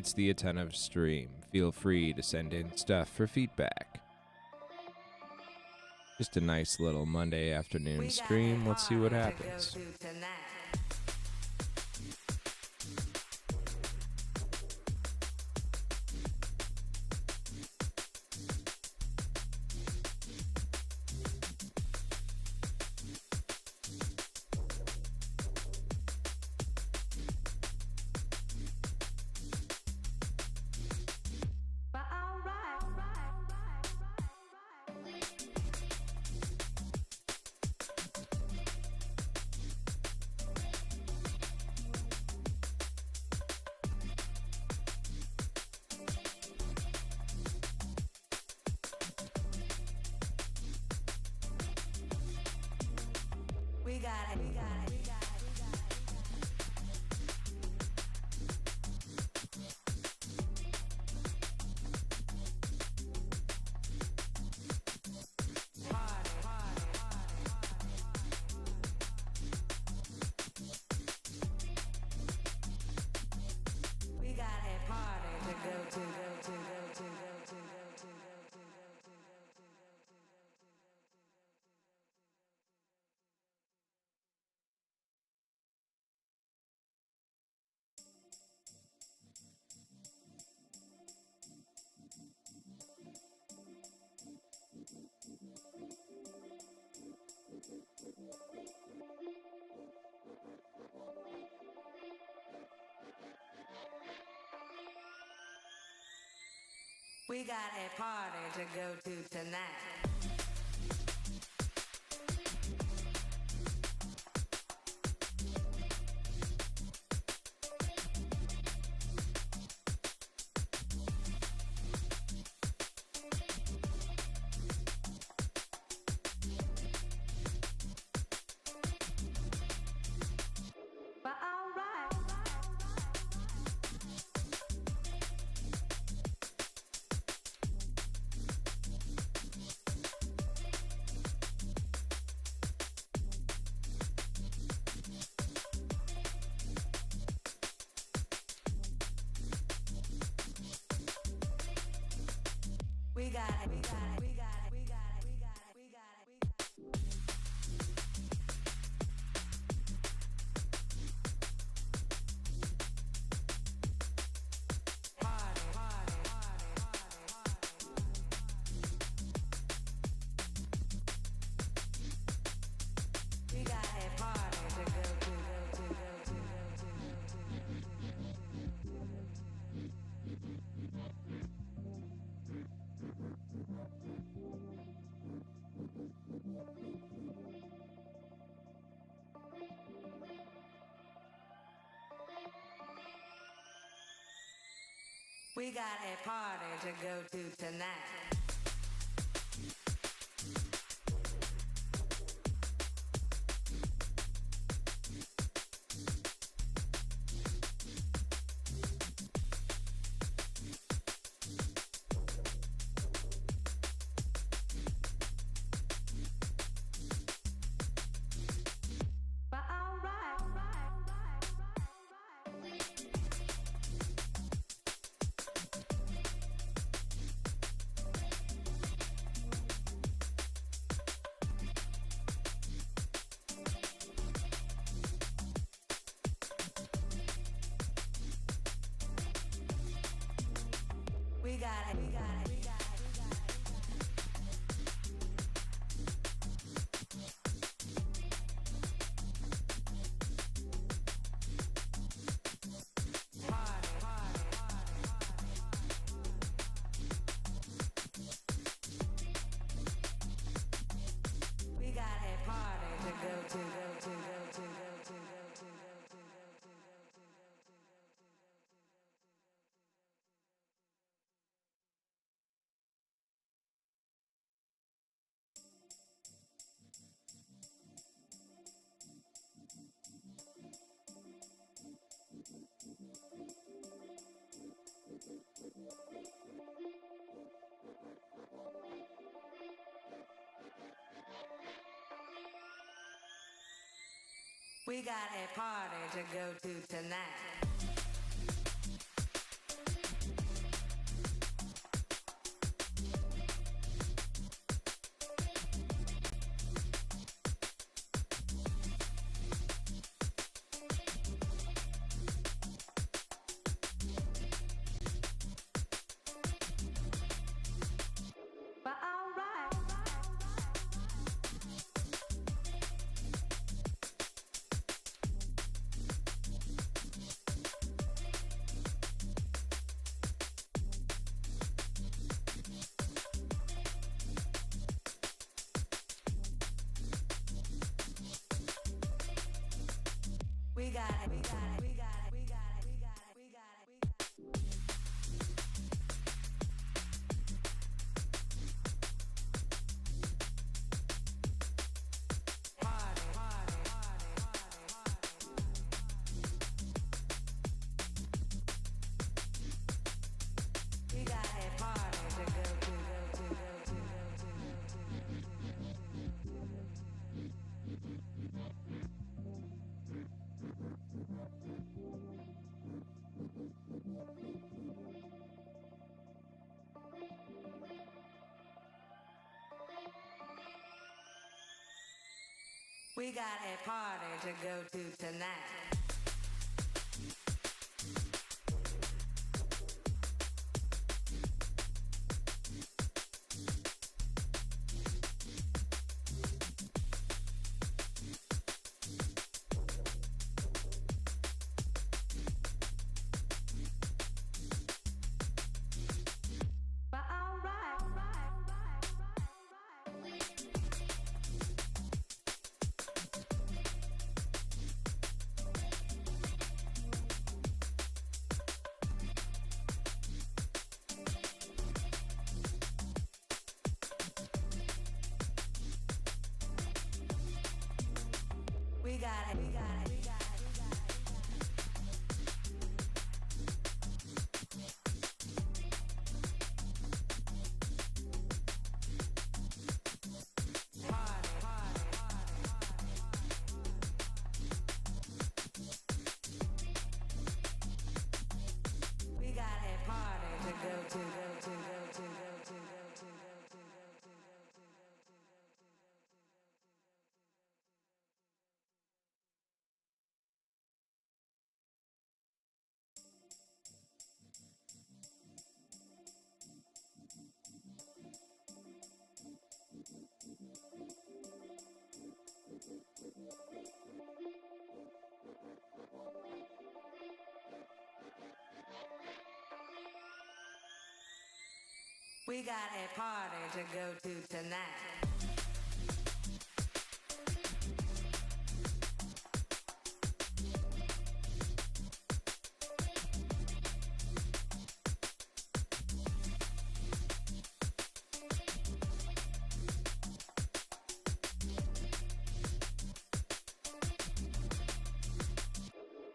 It's the attentive stream. Feel free to send in stuff for feedback. Just a nice little Monday afternoon stream. Let's see what happens. We got a party to go to tonight. We got a party to go to tonight. We got a party to go to tonight. We got it, we got it, we got it, we got it, we got it, we got it, we got it. Party, party, party, party, party. We got a party to go to, go to, go to, go to, go to, go We got a party to go to tonight. But all right, all right, all right, all right, all right. We got it, we got it, we got it, we got it, we got it. Party, party, party, party, party. We got a party to go to, go to, go to, go to, go to, go to, go to, go to, go to, go to, go to. We got a party to go to tonight.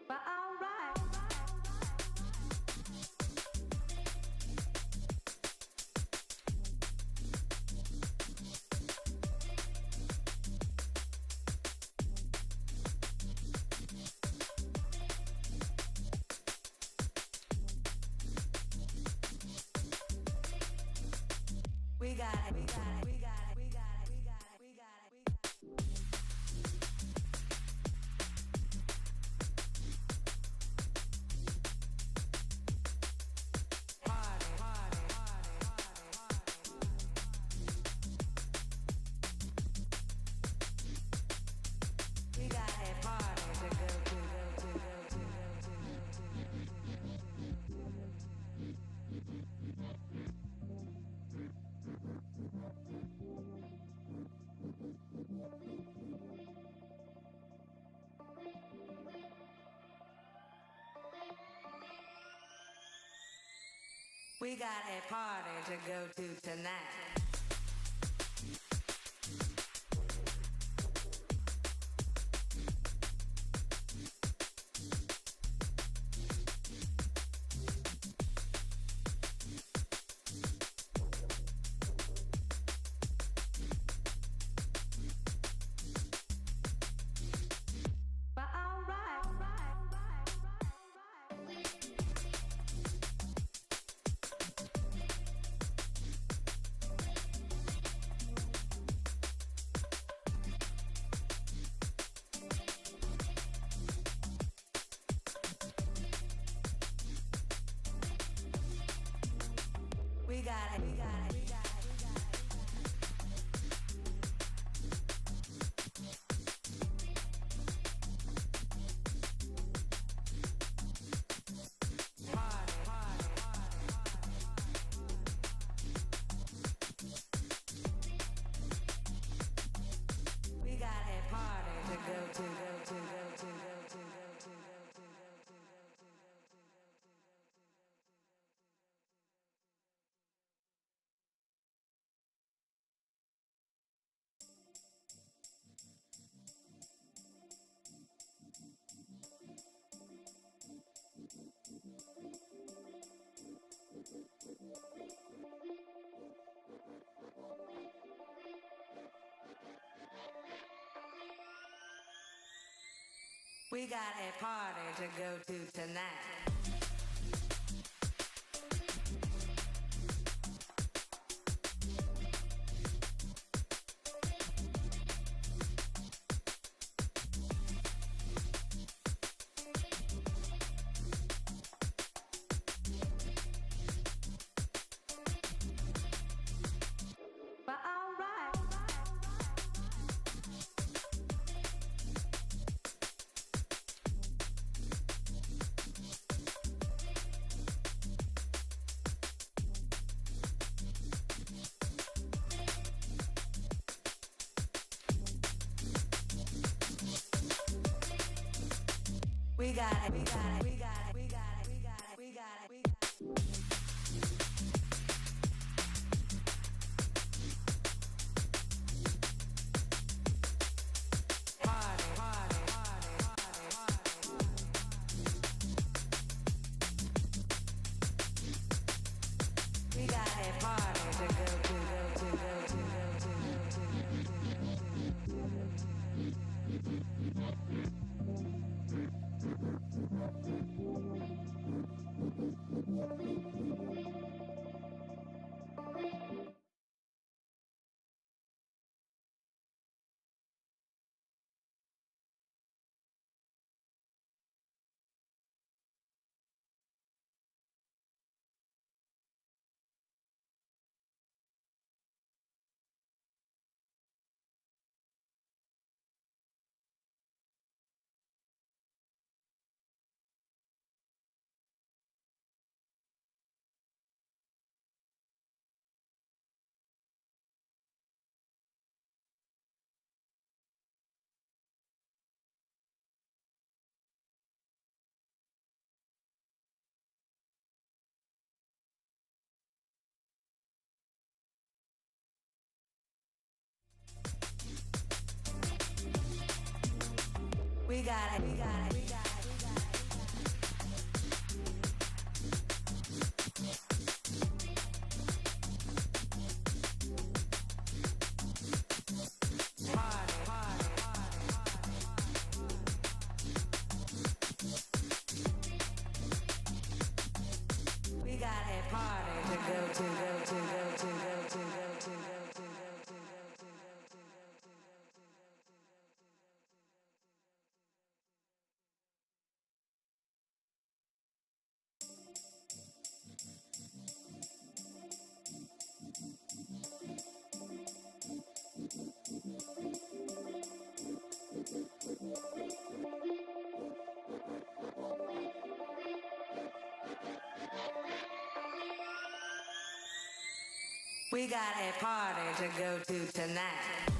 But all right. We got it, we got it, we got it, we got it, we got it, we got it, we got it. Party, party, party, party, party, party. We got a party to go to, go to, go to, go to, go to, go to, go to. We got a party to go to tonight. But all right, all right, all right, all right, all right. We got it, we got it, we got it, we got it, we got it. Party, party, party, party, party. We got a party to go to, go to, go to, go to, go to. We got a party to go to tonight. But all right. We got it, we got it, we got it, we got it, we got it, we got it, we got it. Party, party, party, party, party. We got a party to go to, go to, go to, go to, go We got it, we got it, we got it, we got it, we got it. Party, party, party, party, party. We got a party to go to, go to, go to, go to, go to, go to, go to, go to, go to, go to, go to. We got a party to go to tonight.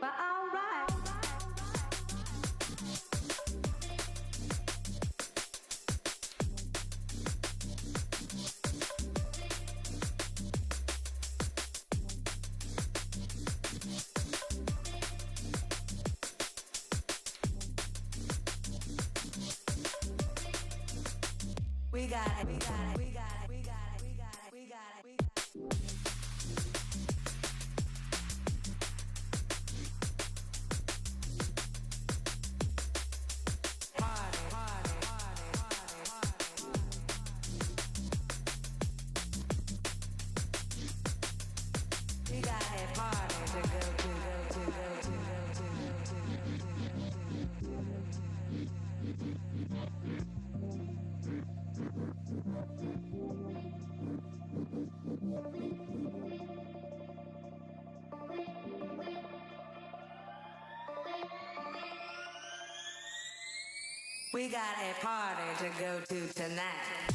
But all right. We got it, we got it, we got it, we got it, we got it, we got it, we got it. Party, party, party, party, party. We got a party to go to, go to, go to, go to, go to, go We got a party to go to tonight.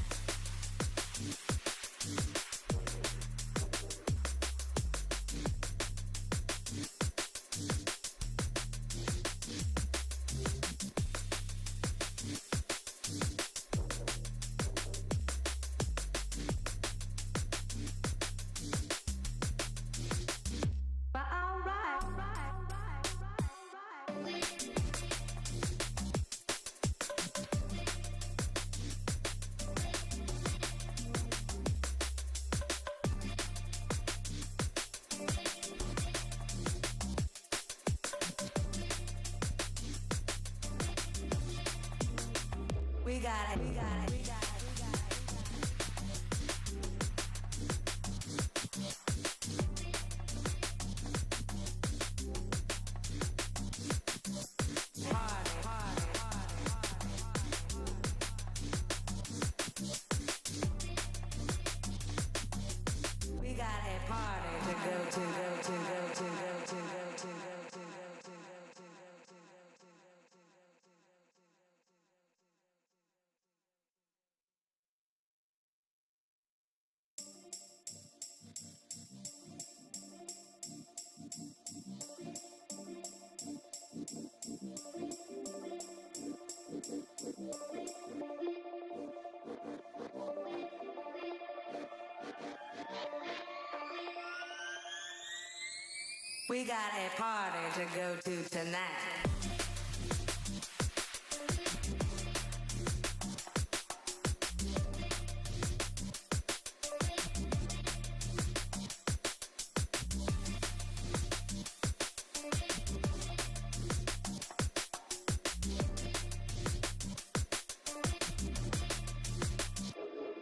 But We got it, we got it, we got it, we got it. Party, party, party, party, party. We got a party to go to, go to, go to, go to, go to, go to, go to, go to, go to, go to, go to, go to. We got a party to go to tonight.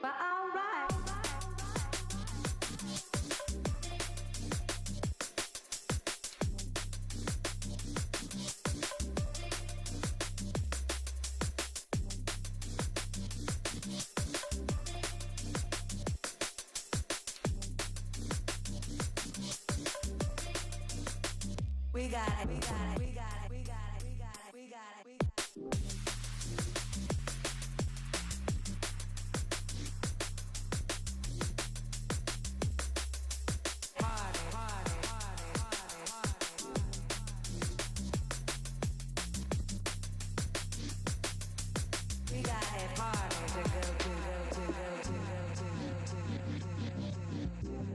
But all right. We got it, we got it, we got it, we got it, we got it, we got it, we got it. Party, party, party, party, party, party. We got a party to go to, go to, go to, go to, go to, go to, go to, go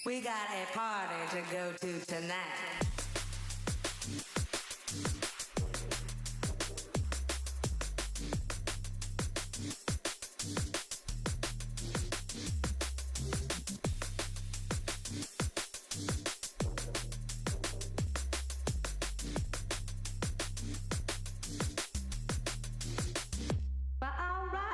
We got a party to go to tonight. But all right.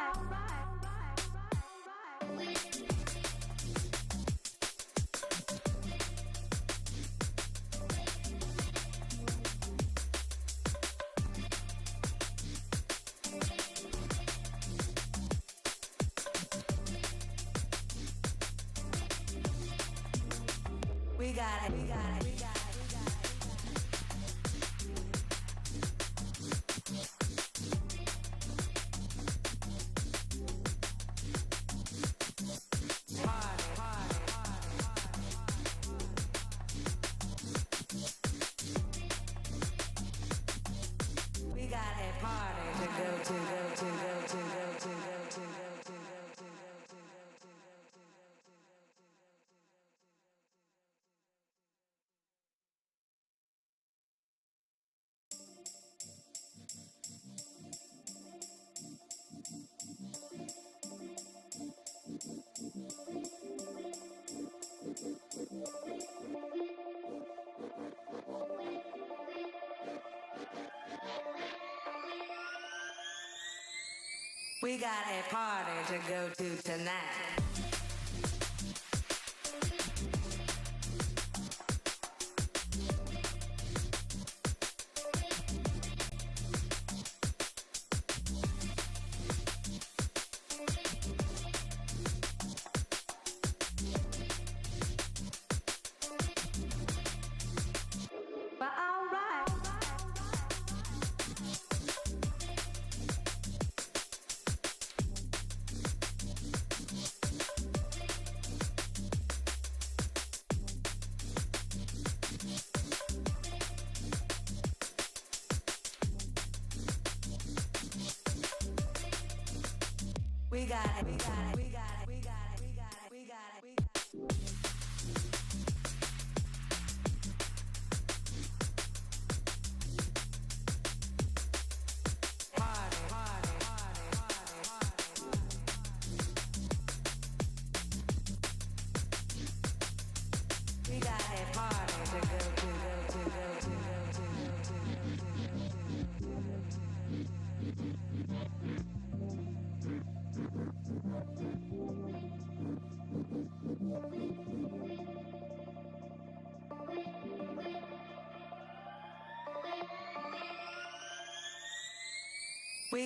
We got it, we got it, we got it, we got it, we got it. Party, party, party, party, party. We got a party to go to, go to, go to, go to, go to, go to, go to, go to, go to, go to, go to, go to, go to. We got a party to go to tonight. But all right. We got it, we got it, we got it, we got it, we got it, we got it, we got it. Party, party, party,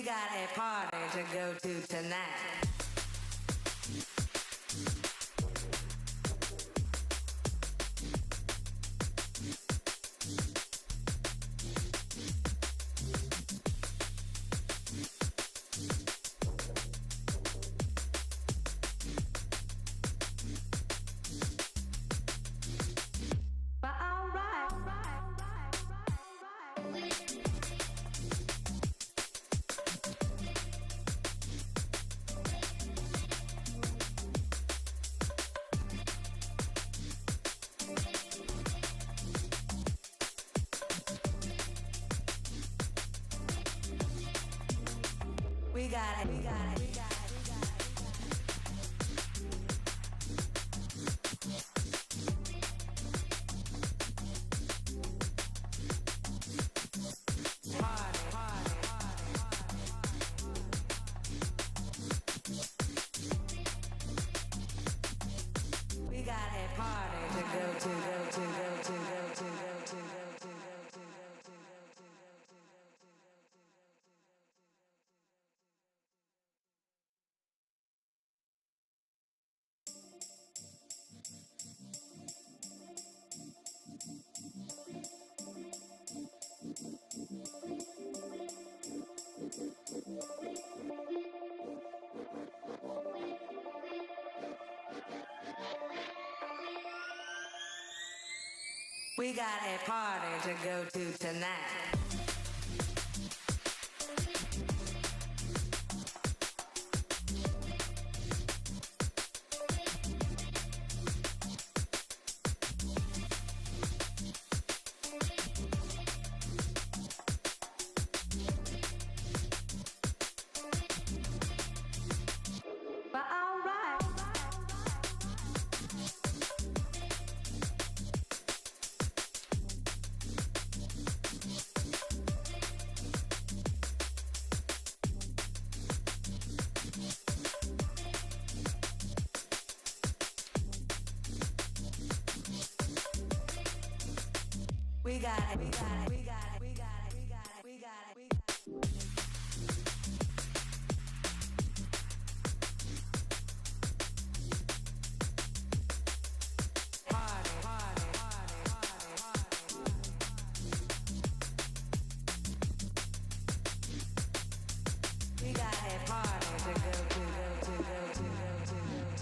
got a party to go to tonight. We got it, we got it, we got it, we got it. Party, party, party, party. We got a party to go to, go to, go to, go to, go to, go to, go to, go to, go to, go to. We got a party to go to tonight. But all right. We got it, we got it, we got it, we got it, we got it, we got it, we got it. Party, party, party, party, party. We got a party to go to, go to, go to, go to, go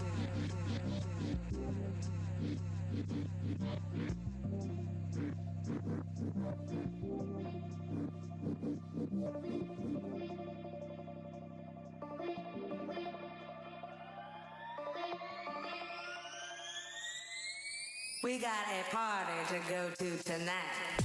We got a party to go to tonight.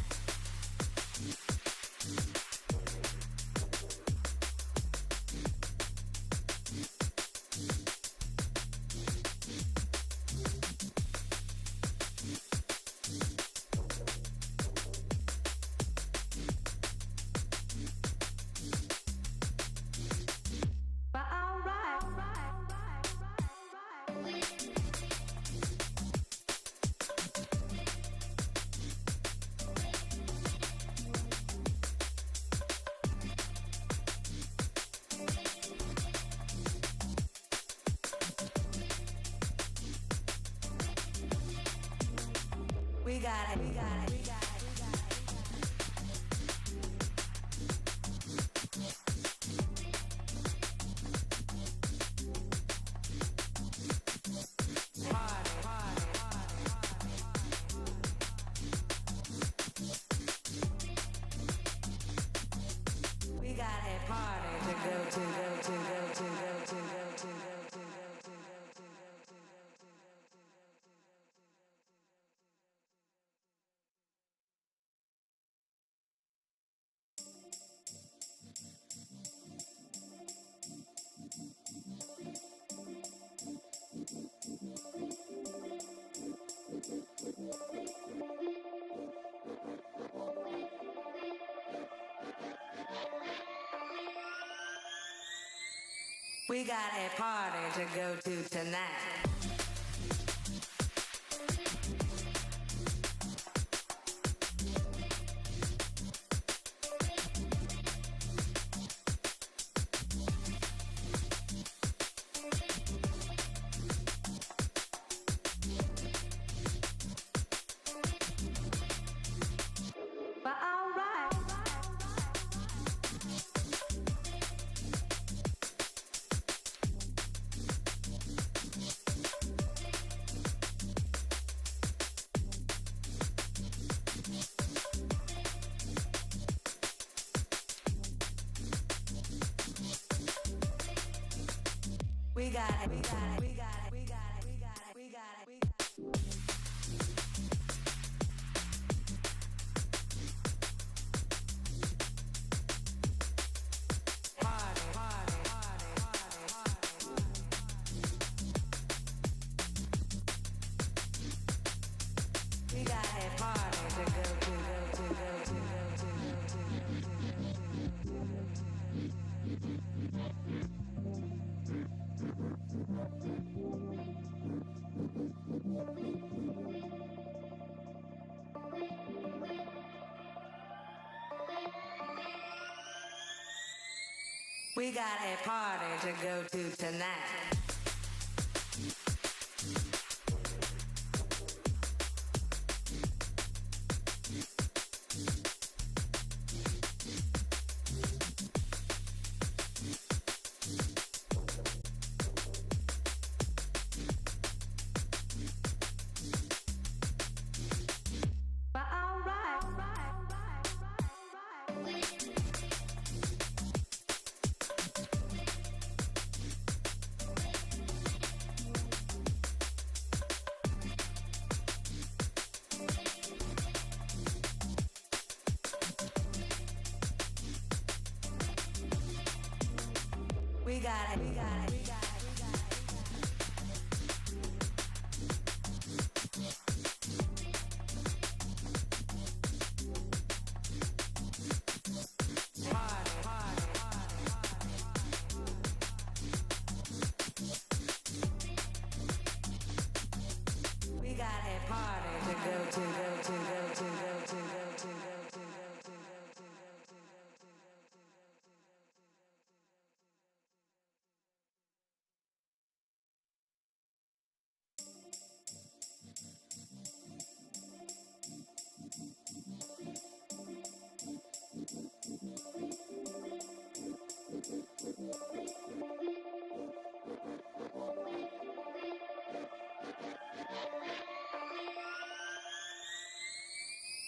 But all right. We got it, we got it, we got it, we got it, we got it. Party, party, party, party, party. We got a party to go to, go to, go to, go to, go to, go to, go to, go to, go to, go to, go to. We got a party to go to tonight. We got it, we got it, we got it, we got it, we got it, we got it, we got it. We got a party to go to, go to, go to, go to, we got a party to go to tonight. We got it, we got it, we got it, we got it. Party, party, party, party, party. We got a party to go to, go to, go to, go to, go to, go to, go to, go to, go to, go to.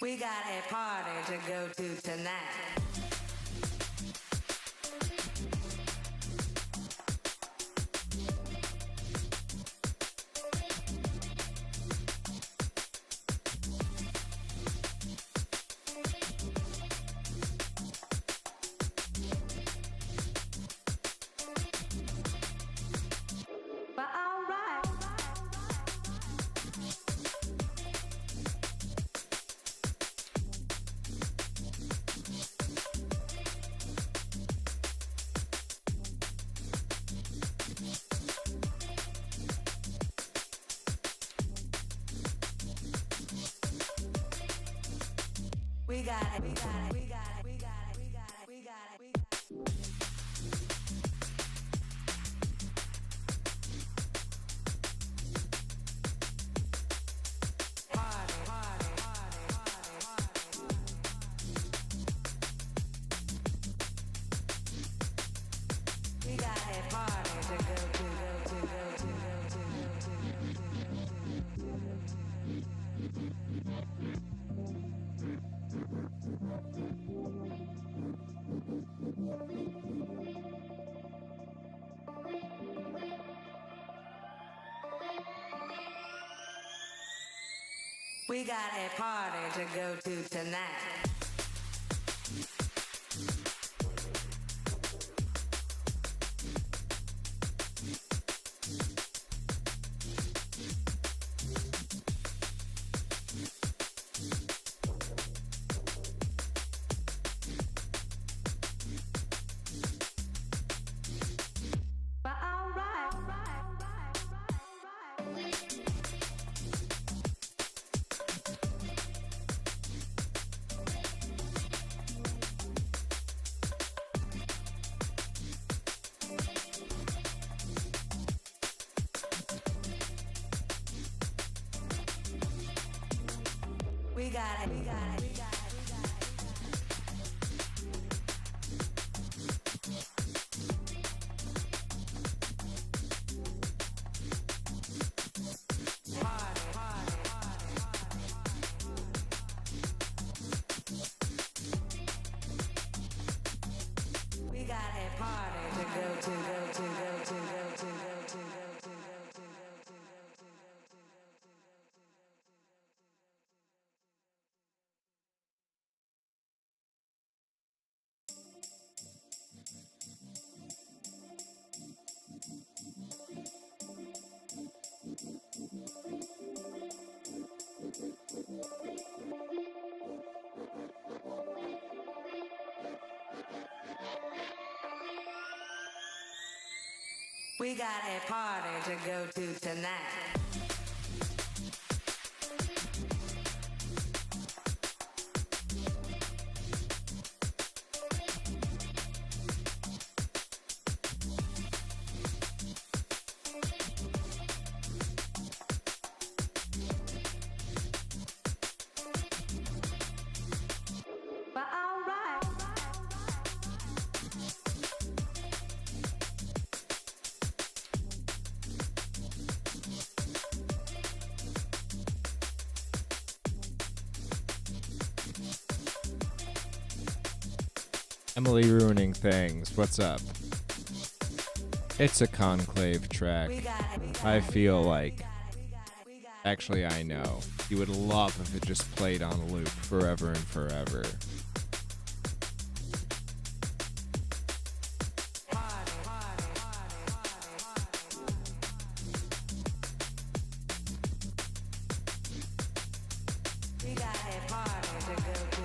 We got a party to go to tonight. But all right. We got it, we got it, we got it, we got it, we got it, we got it, we got it. Party, party, party, party, party. We got a party to go to, go to, go to, go to, go to, go to, go to, go to. We got a party to go to tonight. But all right. We got it, we got it, we got it, we got it, we got it. Party, party, party, party, party. We got a party to go to, go to, go to, go to, go to. We got a party to go to tonight. But all right. Emily ruining things. What's up? It's a conclave track. I feel like, actually I know, you would love if it just played on loop forever and forever. We got a party to go to.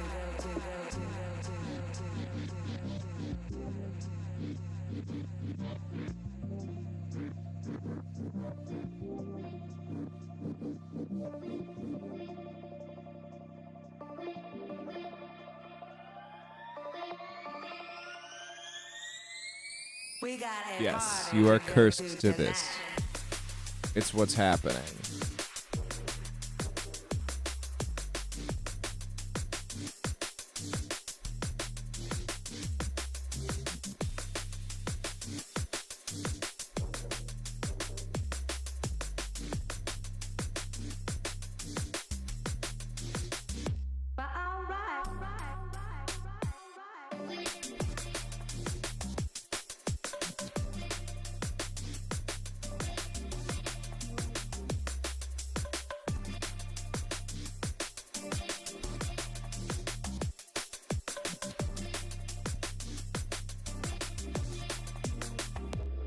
We got a Yes, party you are to go cursed to to this. tonight. It's what's happening. But all right.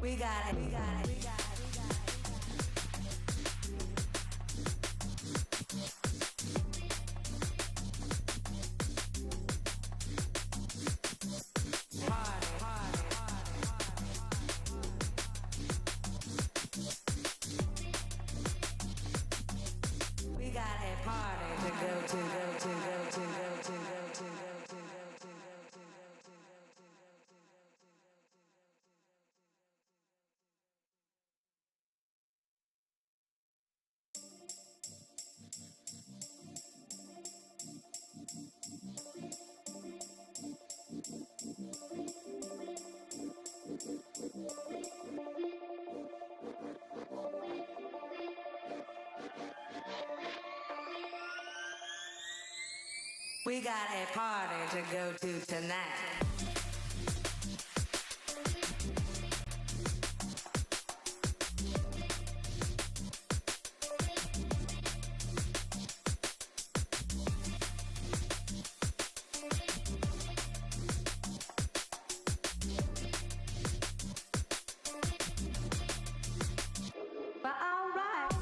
We got it. We got a party to go to. We got a party to go to tonight. But all right.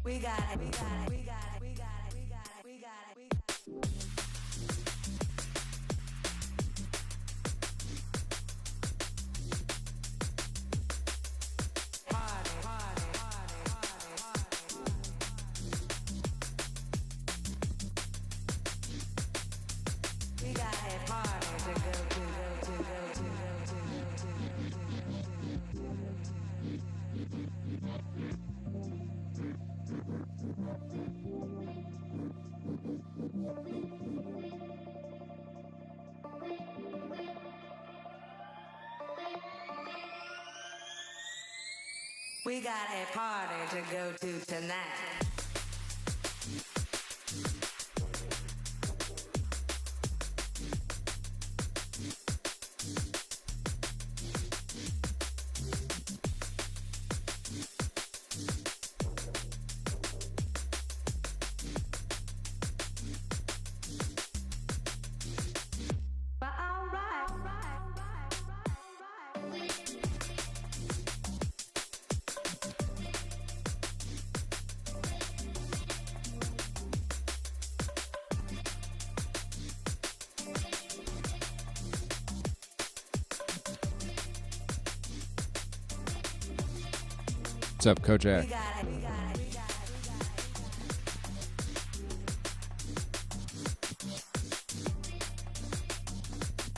We got it. We got a party to go to. We got a party to go to tonight. But What's up, Kojak?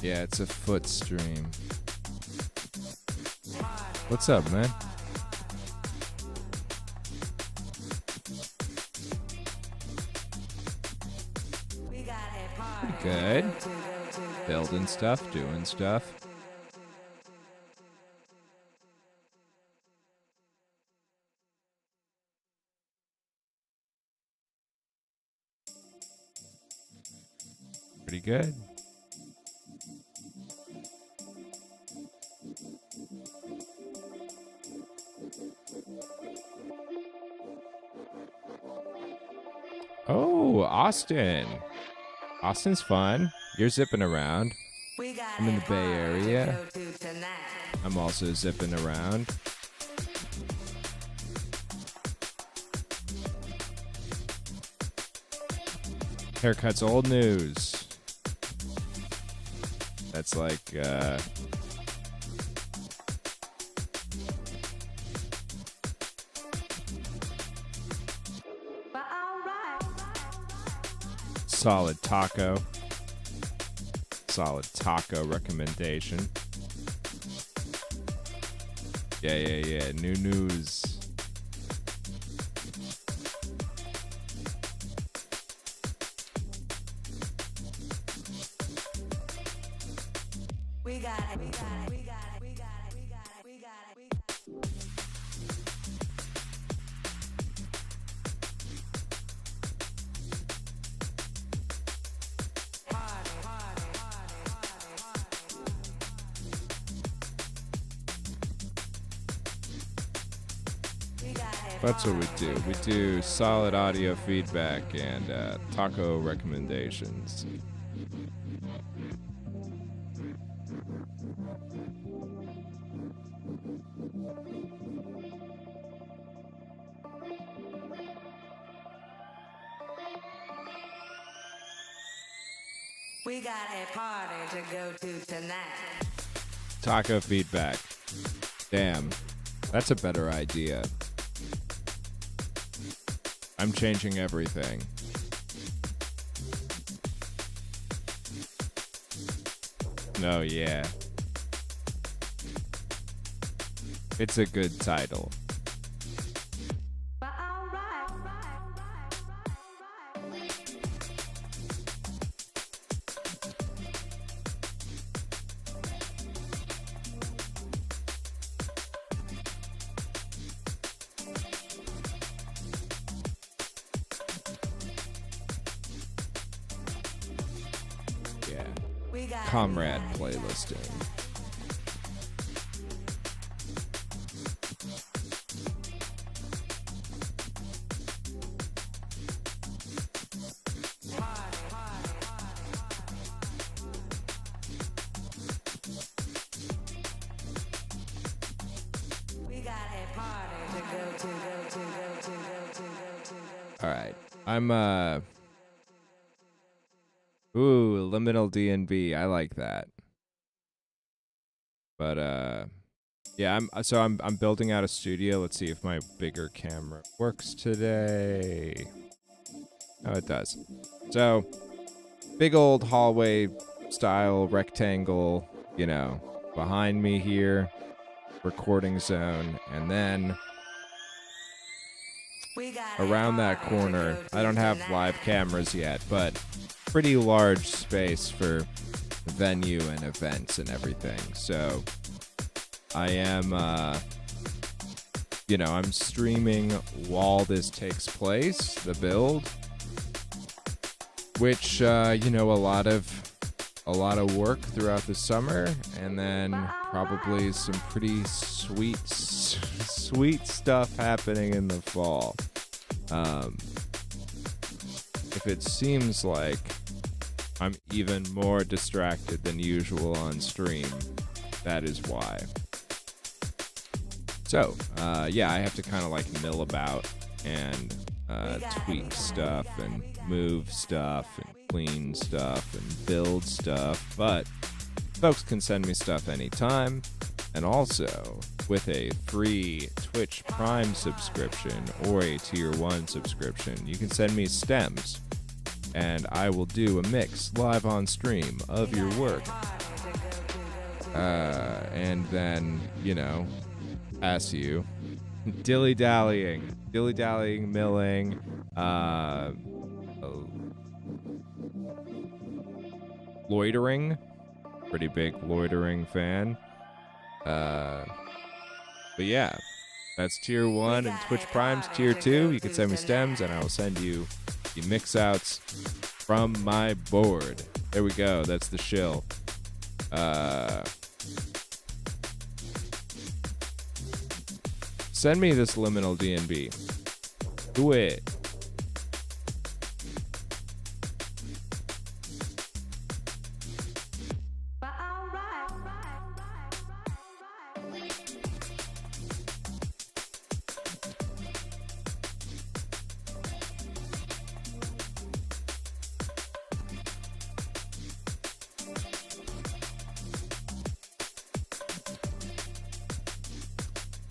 Yeah, it's a foot stream. What's up, man? Pretty good. Building stuff, doing stuff. Pretty good. Oh, Austin. Austin's fun. You're zipping around. I'm in the Bay Area. I'm also zipping around. Haircut's old news. That's like, solid taco. Solid taco recommendation. Yeah. New news. We got it. That's what we do. We do solid audio feedback and taco recommendations. We got a party to go to tonight. Taco feedback. Damn, that's a better idea. I'm changing everything. No, yeah. It's a good title. Comrade playlisting. All right. I'm Ooh, liminal DNB. I like that. But yeah, I'm building out a studio. Let's see if my bigger camera works today. Oh, it does. So, big old hallway style rectangle, you know, behind me here, recording zone, and then around that corner, I don't have live cameras yet, but pretty large space for venue and events and everything. So I am, I'm streaming while this takes place, the build, which, a lot of work throughout the summer, and then probably some pretty sweet stuff happening in the fall. If it seems like I'm even more distracted than usual on stream, that is why. So, I have to kind of like mill about and tweak stuff and move stuff and clean stuff and build stuff, but folks can send me stuff anytime. And also, with a free Twitch Prime subscription or a Tier 1 subscription, you can send me stems, and I will do a mix live on stream of your work. And then, ask you. Dilly-dallying, milling, loitering. Pretty big loitering fan. But yeah, that's Tier 1, and Twitch Prime's Tier 2. You can send me stems, and I will send you the mix-outs from my board. There we go. That's the shill. Send me this liminal DNB. Do it.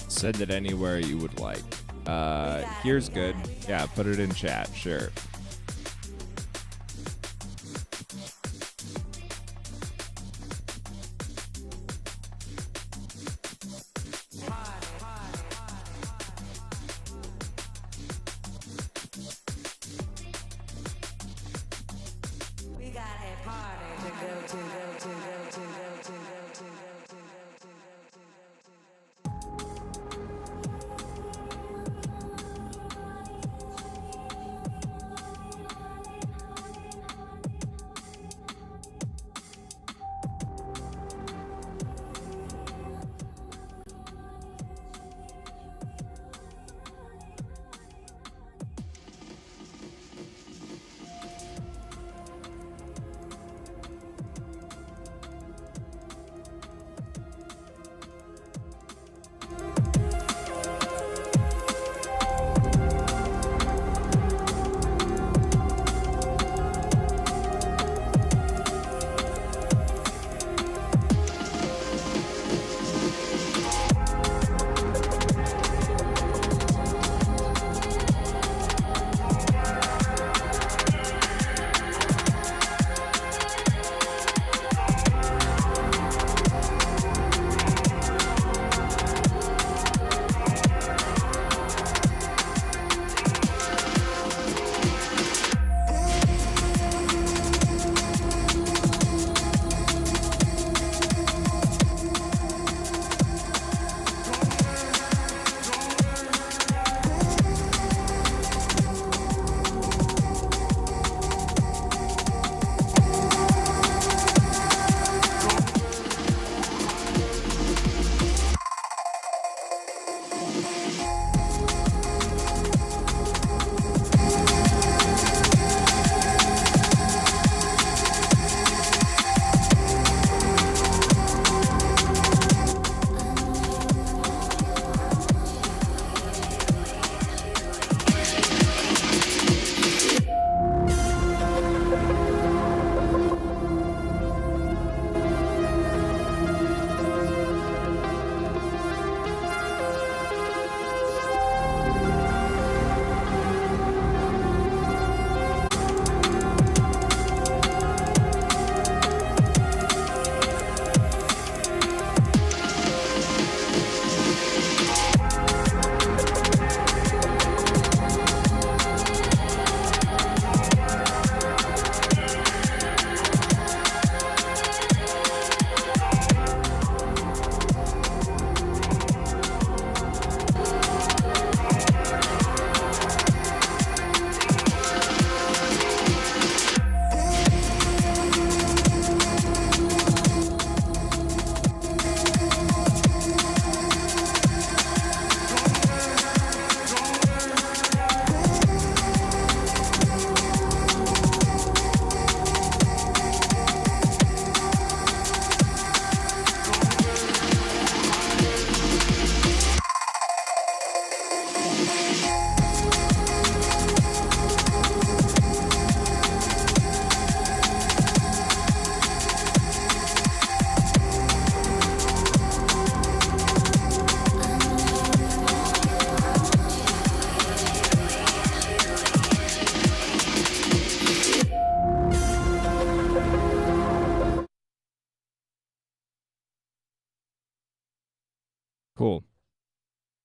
Send it anywhere you would like. Here's good. Yeah, put it in chat, sure. We got a party to go to, go to, go to, go to, go to, go to, go to, go to, go to, go to, go to.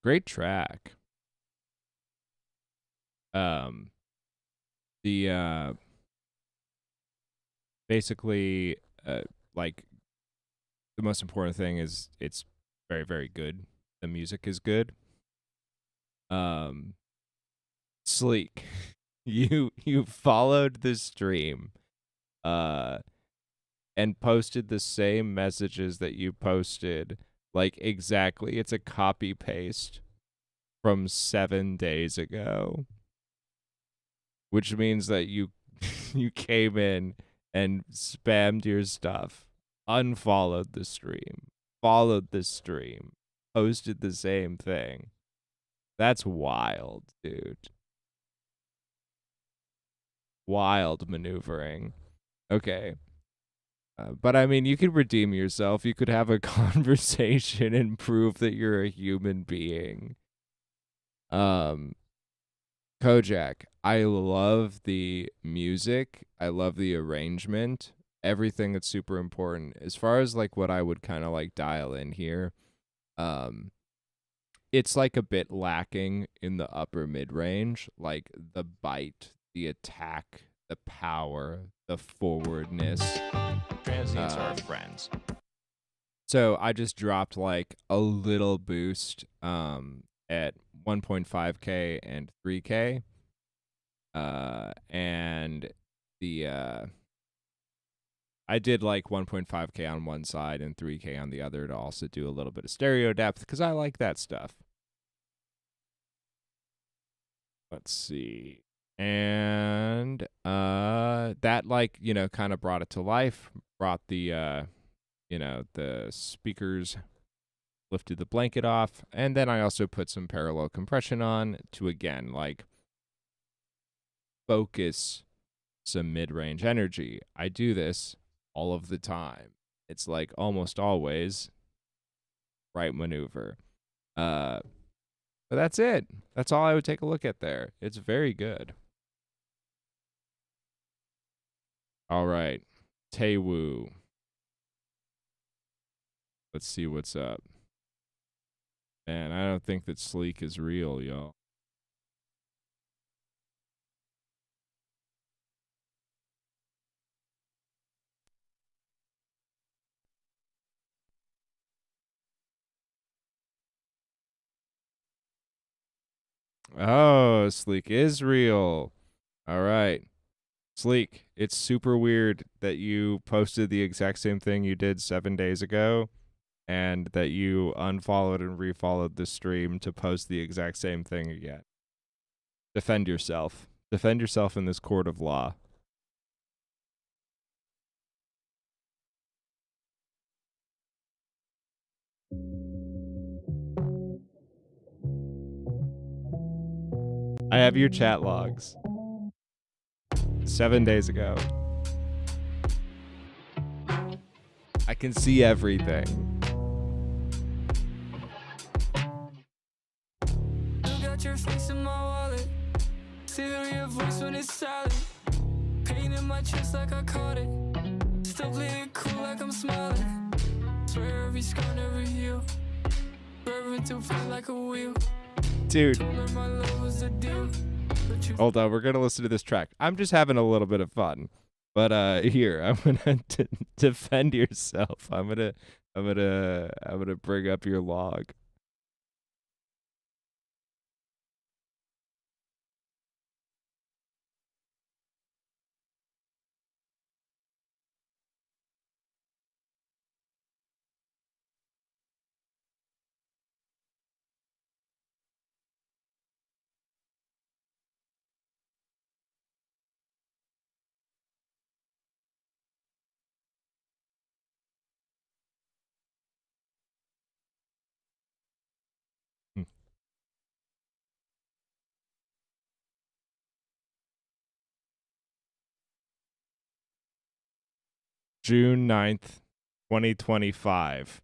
Great track. The basically like the most important thing is it's very, very good. The music is good. Sleek. You followed the stream uh and posted the same messages that you posted, like exactly. It's a copy paste from 7 days ago, which means that you you came in and spammed your stuff, unfollowed the stream, followed the stream, posted the same thing. That's wild, dude. Wild maneuvering. Okay. But I mean, you could redeem yourself. You could have a conversation and prove that you're a human being. Kojak, I love the music. I love the arrangement. Everything that's super important. As far as like what I would kind of like dial in here, it's like a bit lacking in the upper mid range, like the bite, the attack, the power, the forwardness. Transients are friends. So I just dropped like a little boost at 1.5k and 3k. And the I did like 1.5k on one side and 3k on the other to also do a little bit of stereo depth because I like that stuff. Let's see. And that like, you know, kind of brought it to life, brought the you know, the speakers, lifted the blanket off, and then I also put some parallel compression on to again like focus some mid-range energy. I do this all of the time. It's like almost always right maneuver. But that's it. That's all I would take a look at there. It's very good. All right. Taewoo. Let's see what's up. Man, I don't think that Sleek is real, y'all. Oh, Sleek is real. All right. Sleek, it's super weird that you posted the exact same thing you did 7 days ago and that you unfollowed and refollowed the stream to post the exact same thing again. Defend yourself. Defend yourself in this court of law. I have your chat logs. 7 days ago. I can see everything. Got your face in my wallet. See your voice when it's silent. Pain in my chest like I caught it. Still playing cool like I'm smiling. Swear every scar never heal. Forever to feel like a wheel. Dude. My love was the deal. Hold on, we're gonna listen to this track. I'm just having a little bit of fun, but here I'm gonna defend yourself. I'm gonna bring up your log. June 9th, 2025.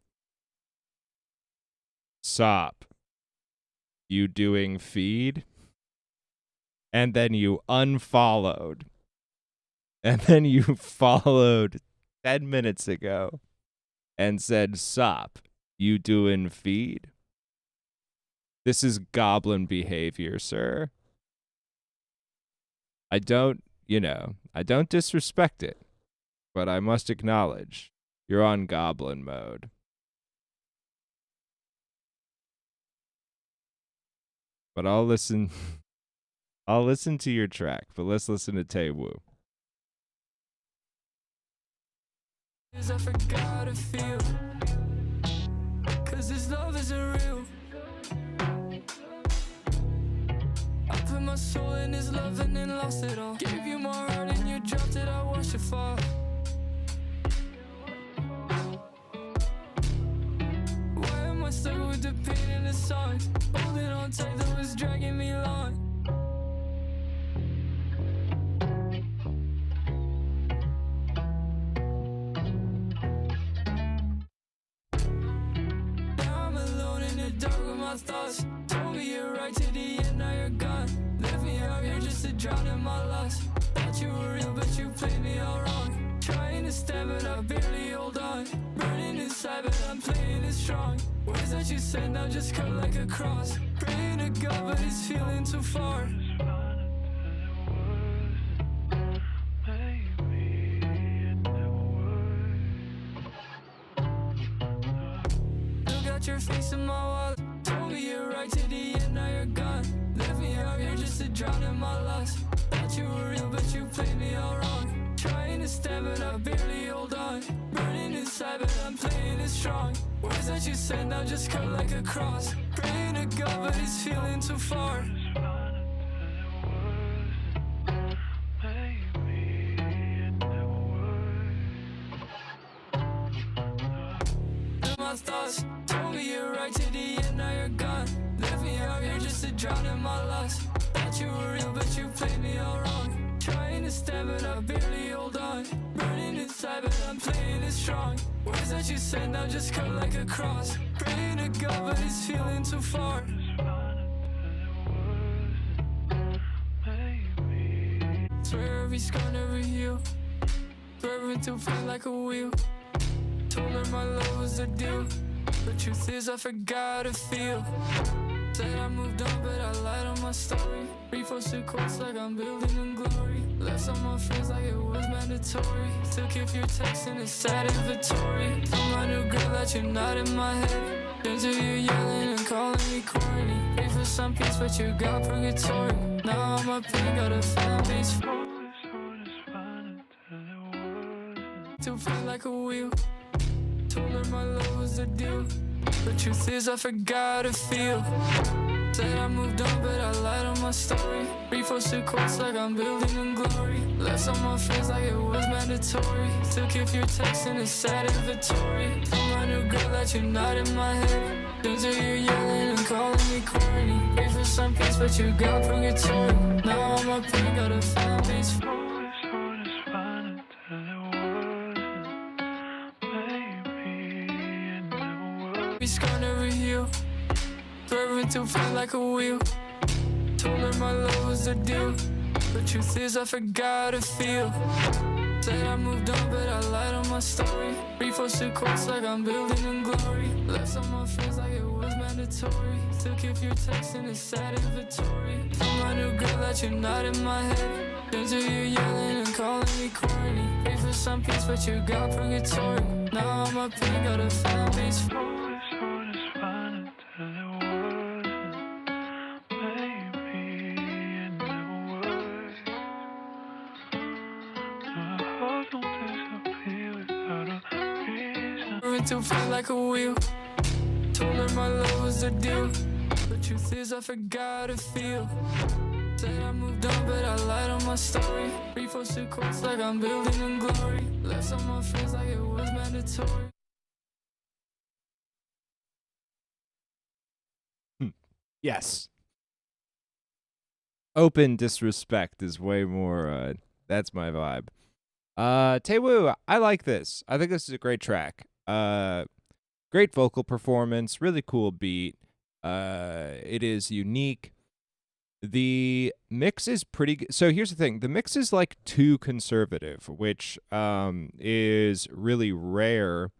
Sop. You doing feed? And then you unfollowed. And then you followed 10 minutes ago and said, Sop, you doing feed? This is goblin behavior, sir. I don't disrespect it, but I must acknowledge you're on goblin mode. But I'll listen to your track, but let's listen to Taewoo. I forgot to feel, 'cause this love isn't real. I put my soul in this love and then lost it all. Gave you my heart and you dropped it, I watched it fall. Why am I stuck with the pain in the songs? Holding on tight that was dragging me along. My thoughts told me you're right to the end, now you're gone. Left me out here just to drown in my loss. Thought you were real, but you played me all wrong. Trying to stand, but I barely hold on. Burning inside, but I'm playing it strong. Words that you said now just cut like a cross. Praying to God, but it's feeling too far. Look at your face in my wallet. Told me you're right to the end, now you're gone. Left me out here just to drown in my loss. Thought you were real, but you played me all wrong. Trying to stand, but I barely hold on. Burning inside, but I'm playing it strong. Words that you said now just cut like a cross. Praying to God, but it's feeling too far. My thoughts told me you're right to the end, now you're gone. Left me out here just to drown in my loss. Thought you were real, but you played me all wrong. Trying to stand, but I barely hold on. Burning inside, but I'm playing it strong. Words that you said now just cut like a cross. Praying to God, but it's feeling too far. Swear every scar never heal. Swerving through pain like a wheel. Told her my love was the deal. The truth is I forgot to feel. Said I moved on, but I lied on my story. Reposted quotes like I'm building in glory. Left on my friends like it was mandatory. Took if your text and it's sad inventory. Told my new girl that you're not in my head. Turns to you yelling and calling me corny. Pray for some peace, but you got purgatory. Now I'm up and got a fan base. To feel like a wheel. Told her my love was the deal. The truth is I forgot to feel. Said I moved on, but I lied on my story. Reposted quotes like I'm building in glory. Left on my friends like it was mandatory. Took if your text and it's sad inventory. Told my new girl that you're not in my head. Turns to you yelling and calling me corny. Pray for some peace, but you got purgatory. Now I'm up and got a fan base. Scar never heal. Swerving to feel like a wheel. Told her my love was the deal. The truth is I forgot to feel. Said I moved on, but I lied on my story. Reposted quotes like I'm building in glory. Left on my friends like it was mandatory. Took if your text and it's sad inventory. Told my new girl that you're not in my head. Turns to you yelling and calling me corny. Pray for some peace, but you got purgatory. Now I'm up and got a fan base. To feel like a wheel. Told her my love was the deal. The truth is I forgot to feel. Said I moved on, but I lied on my story. Reposted quotes like I'm building in glory. Left on my friends like it was mandatory. Yes. Open disrespect is way more, that's my vibe. Taewoo, I like this. I think this is a great track. Great vocal performance, really cool beat. It is unique. The mix is pretty good. So here's the thing. The mix is like too conservative, which is really rare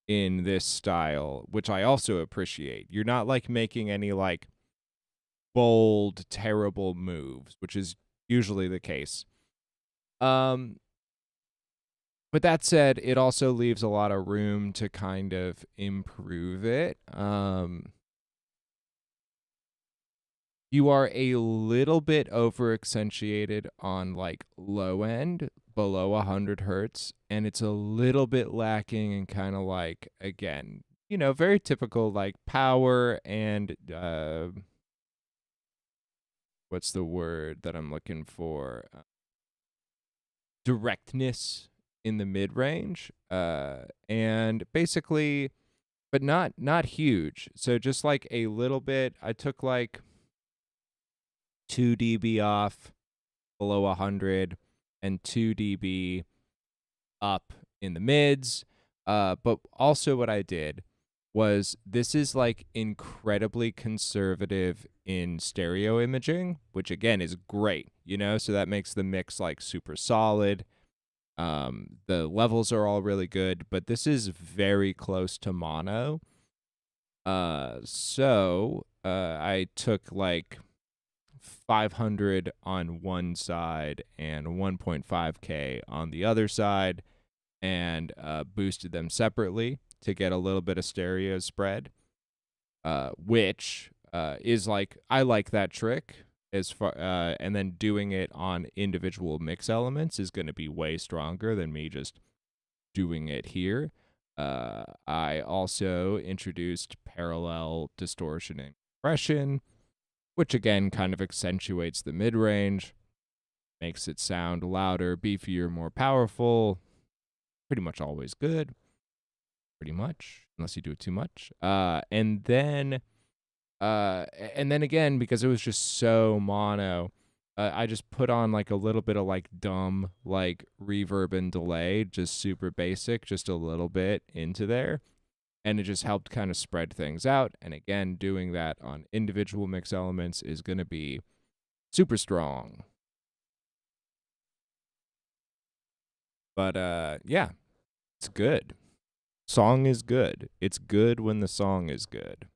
in this style, which I also appreciate. You're not like making any like bold, terrible moves, which is usually the case. But that said, it also leaves a lot of room to kind of improve it. You are a little bit over accentuated on like low end, below 100 hertz, and it's a little bit lacking in kind of like, again, very typical like power and what's the word that I'm looking for? Directness in the mid range, and basically, but not huge. So just like a little bit. I took like 2 dB off below 100 and 2 dB up in the mids. But also what I did was, this is like incredibly conservative in stereo imaging, which again is great, so that makes the mix like super solid. The levels are all really good, but this is very close to mono. So I took like 500 on one side and 1.5K on the other side, and boosted them separately to get a little bit of stereo spread, which is like, I like that trick as far, and then doing it on individual mix elements is going to be way stronger than me just doing it here. I also introduced parallel distortion and compression, which again kind of accentuates the mid-range, makes it sound louder, beefier, more powerful. Pretty much always good. Pretty much, unless you do it too much. And then again, because it was just so mono, I just put on like a little bit of like dumb like reverb and delay, just super basic, just a little bit into there. And it just helped kind of spread things out. And again, doing that on individual mix elements is going to be super strong. But yeah, it's good. Song is good. It's good when the song is good.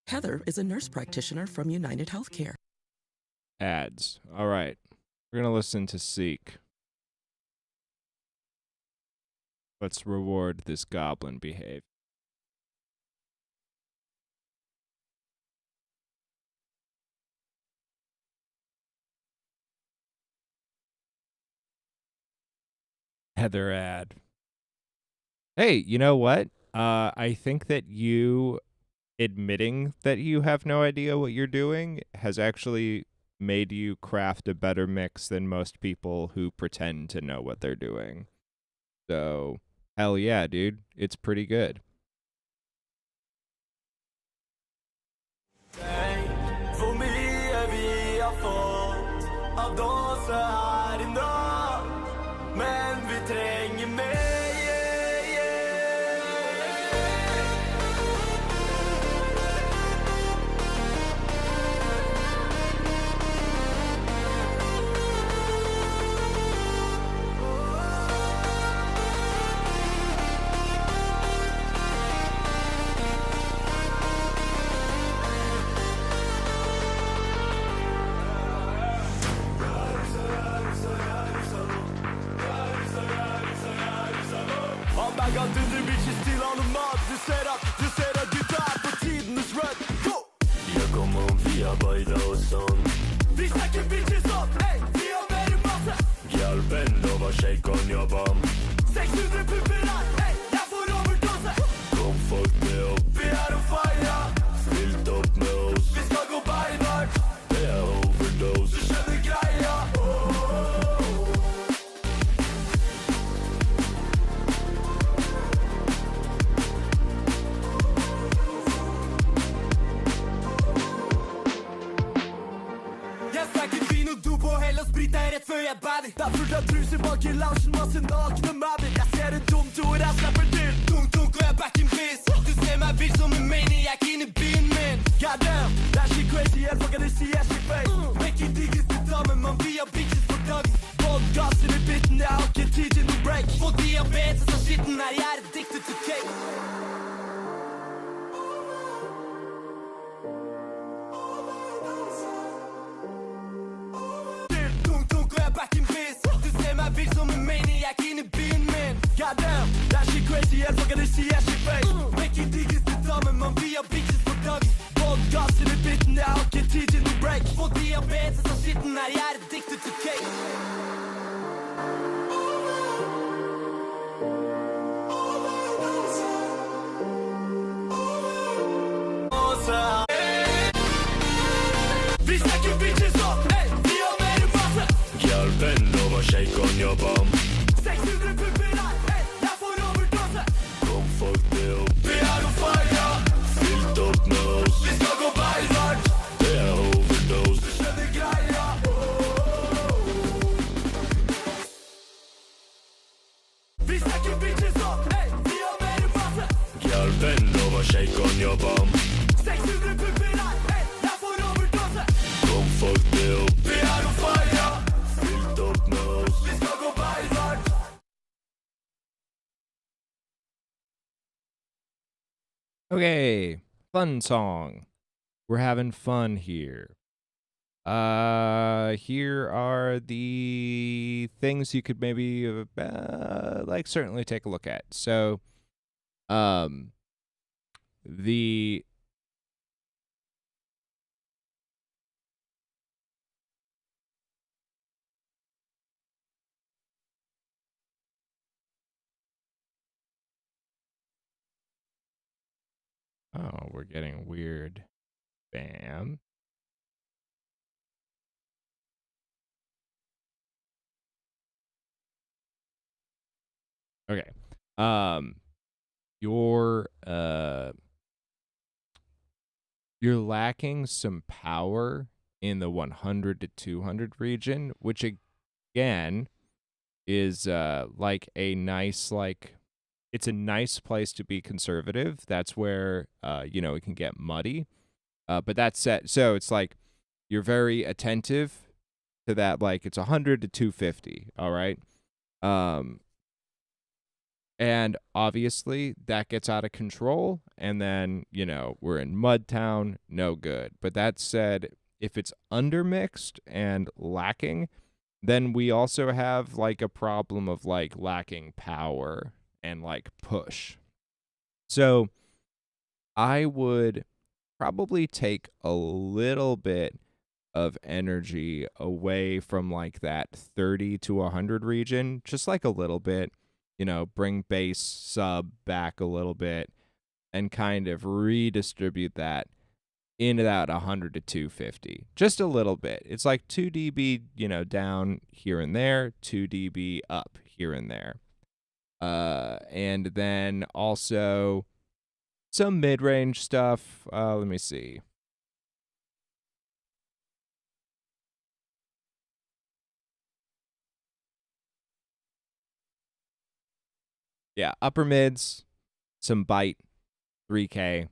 Heather is a nurse practitioner from United Healthcare. Ads. All right. We're going to listen to Seek. Let's reward this goblin behavior. Heather ad. Hey, you know what? I think that you admitting that you have no idea what you're doing has actually made you craft a better mix than most people who pretend to know what they're doing. So, hell yeah, dude. It's pretty good. Hvor mye vi har fått av dåse her i dag, men vi trenger mer. Under bitches til alle mat. Du ser at gutta på tidenes run. Go! Jeg kommer vi arbeider og sånn. Vi snakker bitches opp, hey, vi har mer masse. Hjelpen over shake on your bum. 600 pupper her, hey, jeg får overdose. Kom folk med opp, vi er on fire. Stilt opp med oss, vi skal gå beinhardt. Det er overdose, du skjønner greia. Sprit er rett før jeg banner. Det er fullt av truser bak i loungen, masse nakne mabber. Jeg ser en dumt ord, jeg slapper til. Dunk, og jeg back in biz. Du ser meg vill som en maniac inn i byen min. Goddamn, that shit crazy as fuck, I see that shit face. Making niggas to dumb and man, vi har bitches på dug. Podcasten i bitten, jeg har ikke tid til noe break. Få diabetes av skitten her, jeg er addicted to cake. Tung, og jeg back in biz. Du ser meg vill som en maniac inn i byen min. Goddamn, that shit crazy as fuck, I see that shit face. Making niggas to dumb and man, vi har bitches på dug. Podcasten i bitten, jeg har ikke tid til noe break. Få diabetes av skitten her, jeg er addicted to cake. Vi snakker bitches opp, hey, vi har mer enn masse. Girl, bend over, shake on your bum. 600 pupper her, hey, jeg får overdose. Kom, fuck det opp. Vi er on fire, fylt opp med oss. Vi skal gå beinhardt, det er overdose. Du skjønner greia, Vi snakker bitches opp, hey, vi har mer enn masse. Girl, bend over, shake on your bum. 600 pupper her, hey, jeg får overdose. Kom, fuck det opp. Vi er on fire, fylt opp med oss. Vi skal gå beinhardt. Okay, fun song. We're having fun here. Here are the things you could maybe like certainly take a look at. So, the Oh, we're getting weird. Bam. Okay. You're lacking some power in the 100 to 200 region, which again is like a nice it's a nice place to be conservative. That's where it can get muddy. But that's set. So it's like you're very attentive to that. Like it's 100 to 250. All right. And obviously that gets out of control. And then, we're in Mud Town. No good. But that said, if it's undermixed and lacking, then we also have like a problem of like lacking power and like push. So I would probably take a little bit of energy away from like that 30 to 100 region, just like a little bit, bring bass sub back a little bit and kind of redistribute that into that 100 to 250, just a little bit. It's like 2 dB, down here and there, 2 dB up here and there. And then also some mid-range stuff. Let me see. Yeah, upper mids, some bite, 3K.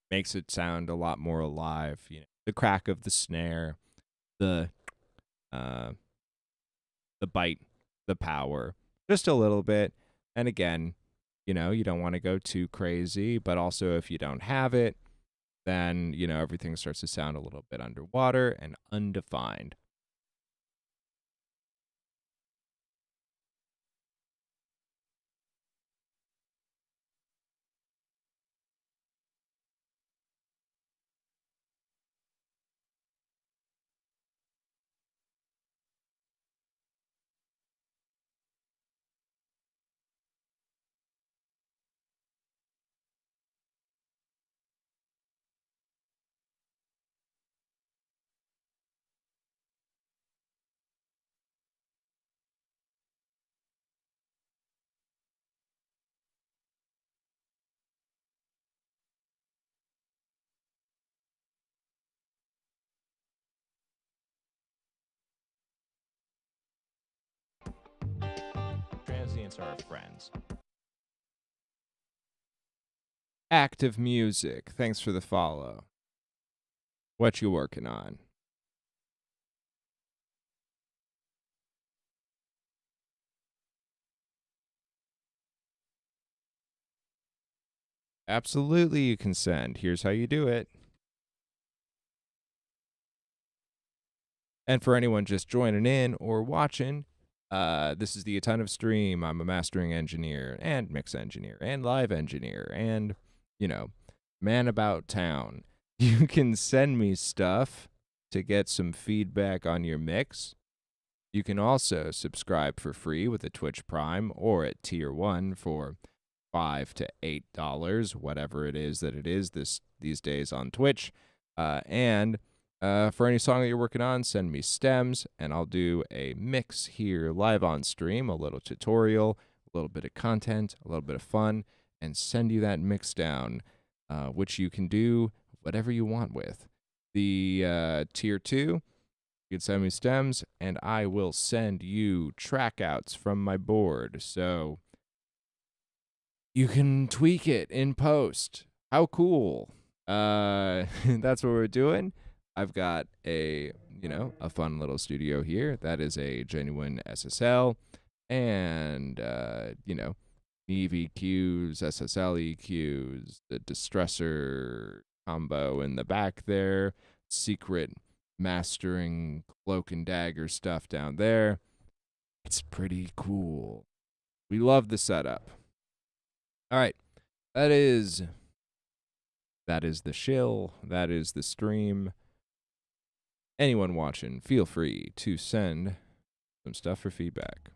Makes it sound a lot more alive. The crack of the snare, the bite, the power, just a little bit. And again, you don't want to go too crazy, but also if you don't have it, then, everything starts to sound a little bit underwater and undefined. Transients are our friends. Active Music, thanks for the follow. What you working on? Absolutely, you can send. Here's how you do it. And for anyone just joining in or watching, this is the A Ton of Stream. I'm a mastering engineer and mix engineer and live engineer and, man about town. You can send me stuff to get some feedback on your mix. You can also subscribe for free with a Twitch Prime or at Tier 1 for $5 to $8, whatever it is these days on Twitch. And for any song that you're working on, send me stems, and I'll do a mix here live on stream, a little tutorial, a little bit of content, a little bit of fun, and send you that mix down, which you can do whatever you want with. The Tier 2, you can send me stems, and I will send you track outs from my board. So you can tweak it in post. How cool. That's what we're doing. I've got a fun little studio here. That is a genuine SSL and, Neve EQs, SSL EQs, the distressor combo in the back there, secret mastering cloak and dagger stuff down there. It's pretty cool. We love the setup. All right, that is the shill. That is the stream. Anyone watching, feel free to send some stuff for feedback.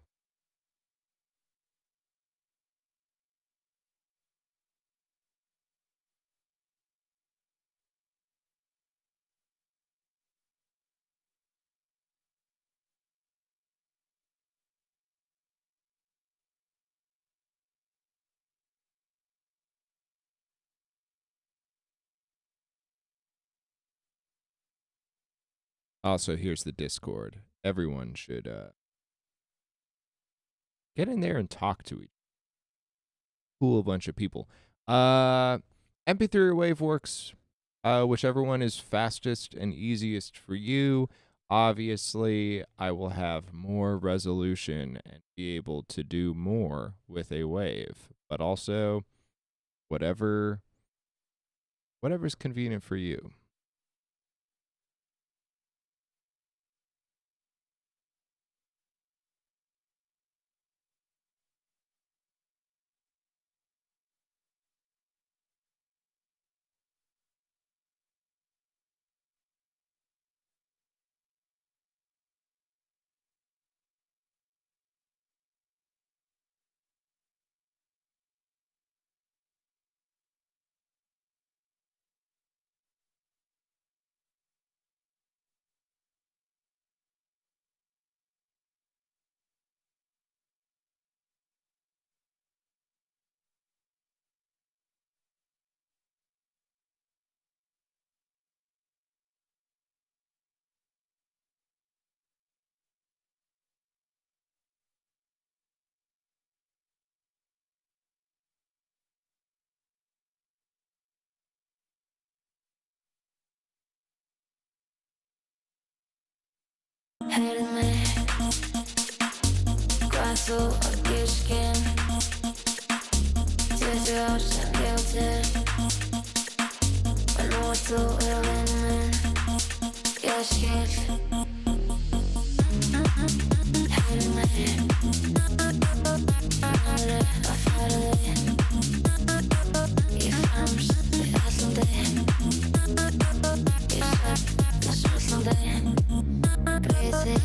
Also, here's the Discord. Everyone should get in there and talk to each other. Cool bunch of people. MP3 or Waveworks, whichever one is fastest and easiest for you. Obviously, I will have more resolution and be able to do more with a wave. But also, whatever's convenient for you. Helme Kwasu odkieszkiem Cieszę się wielce Nocu elmen Yaşket Helme Anre afarlı Yıframış aslında Yaşat aslında Crazy.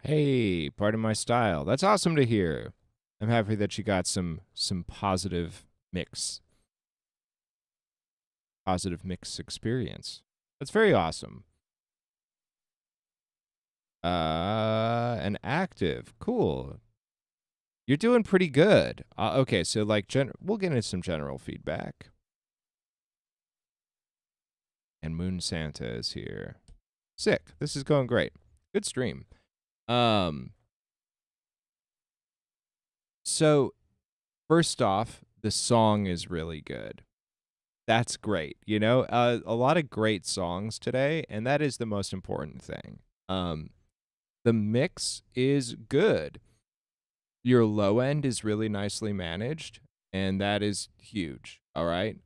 Hey, pardon my style. That's awesome to hear. I'm happy that you got some positive mix experience. That's very awesome. An active. Cool. You're doing pretty good. Okay, so like we'll get into some general feedback. And Moon Santa is here. Sick. This is going great. Good stream. So first off, the song is really good. That's great. You know, a lot of great songs today, and that is the most important thing. The mix is good. Your low end is really nicely managed, and that is huge. All right.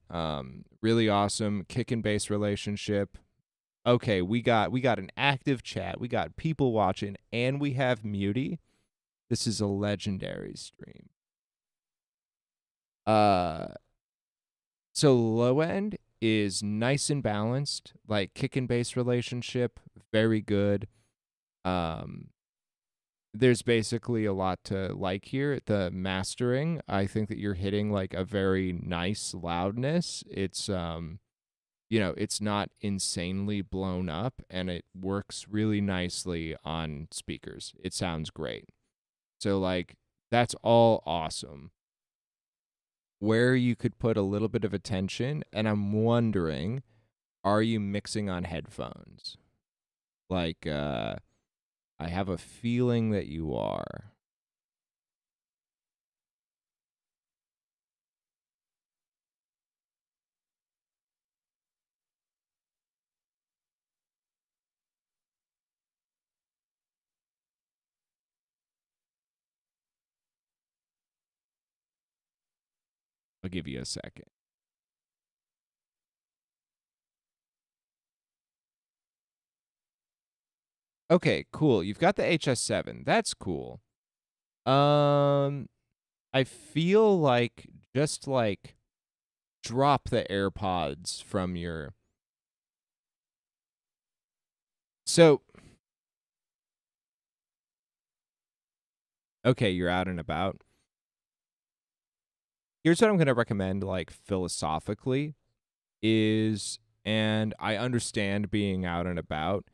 Really awesome kick and bass relationship. Okay, we got an active chat, we got people watching, and we have Muty. This is a legendary stream. So low end is nice and balanced, like kick and bass relationship, very good. There's basically a lot to like here. The mastering, I think that you're hitting like a very nice loudness. It's it's not insanely blown up, and it works really nicely on speakers. It sounds great. So like that's all awesome. Where you could put a little bit of attention, and I'm wondering, are you mixing on headphones? Like I have a feeling that you are. I'll give you a second. Okay, cool. You've got the HS7. That's cool. I feel like just like drop the AirPods from your. So okay, you're out and about. here's what I'm going to recommend, like, philosophically is, and I understand being out and about,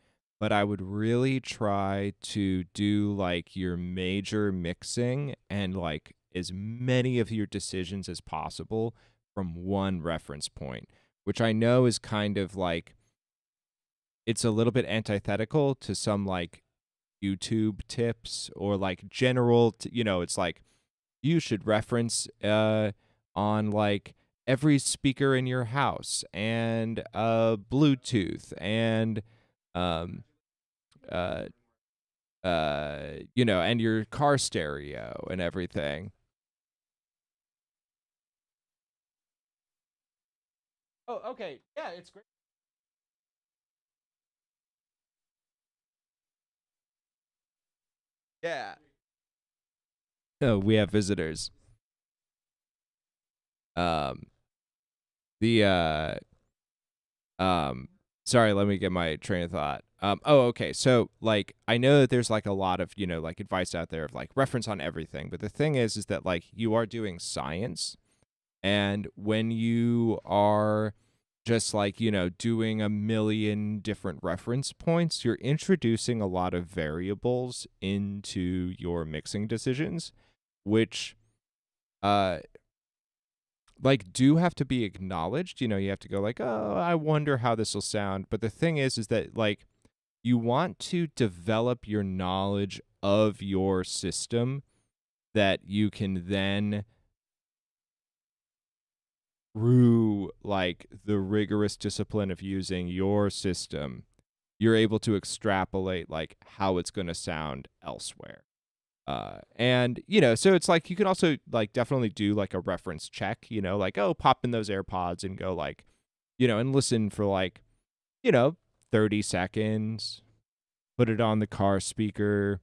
but I would really try to do, like, your major mixing and, like, as many of your decisions as possible from one reference point, which I know is kind of like, it's a little bit antithetical to some, like, YouTube tips or, like, general, it's like, you should reference on, like, every speaker in your house and Bluetooth and um uh and your car stereo and everything. Oh, okay. Yeah, it's great. Yeah. Oh, we have visitors. Um the sorry, let me get my train of thought. Okay. So, like, I know that there's, like, a lot of, like, advice out there of, like, reference on everything, but the thing is that, like, you are doing science, and when you are just, like, doing a million different reference points, you're introducing a lot of variables into your mixing decisions, which uh like, do have to be acknowledged. You have to go, like, oh, I wonder how this will sound. But the thing is that, like, you want to develop your knowledge of your system that you can then, through, like, the rigorous discipline of using your system, you're able to extrapolate, like, how it's going to sound elsewhere. And, so it's like, you can also, like, definitely do, like, a reference check, like, oh, pop in those AirPods and go, like, and listen for, like, 30 seconds, put it on the car speaker.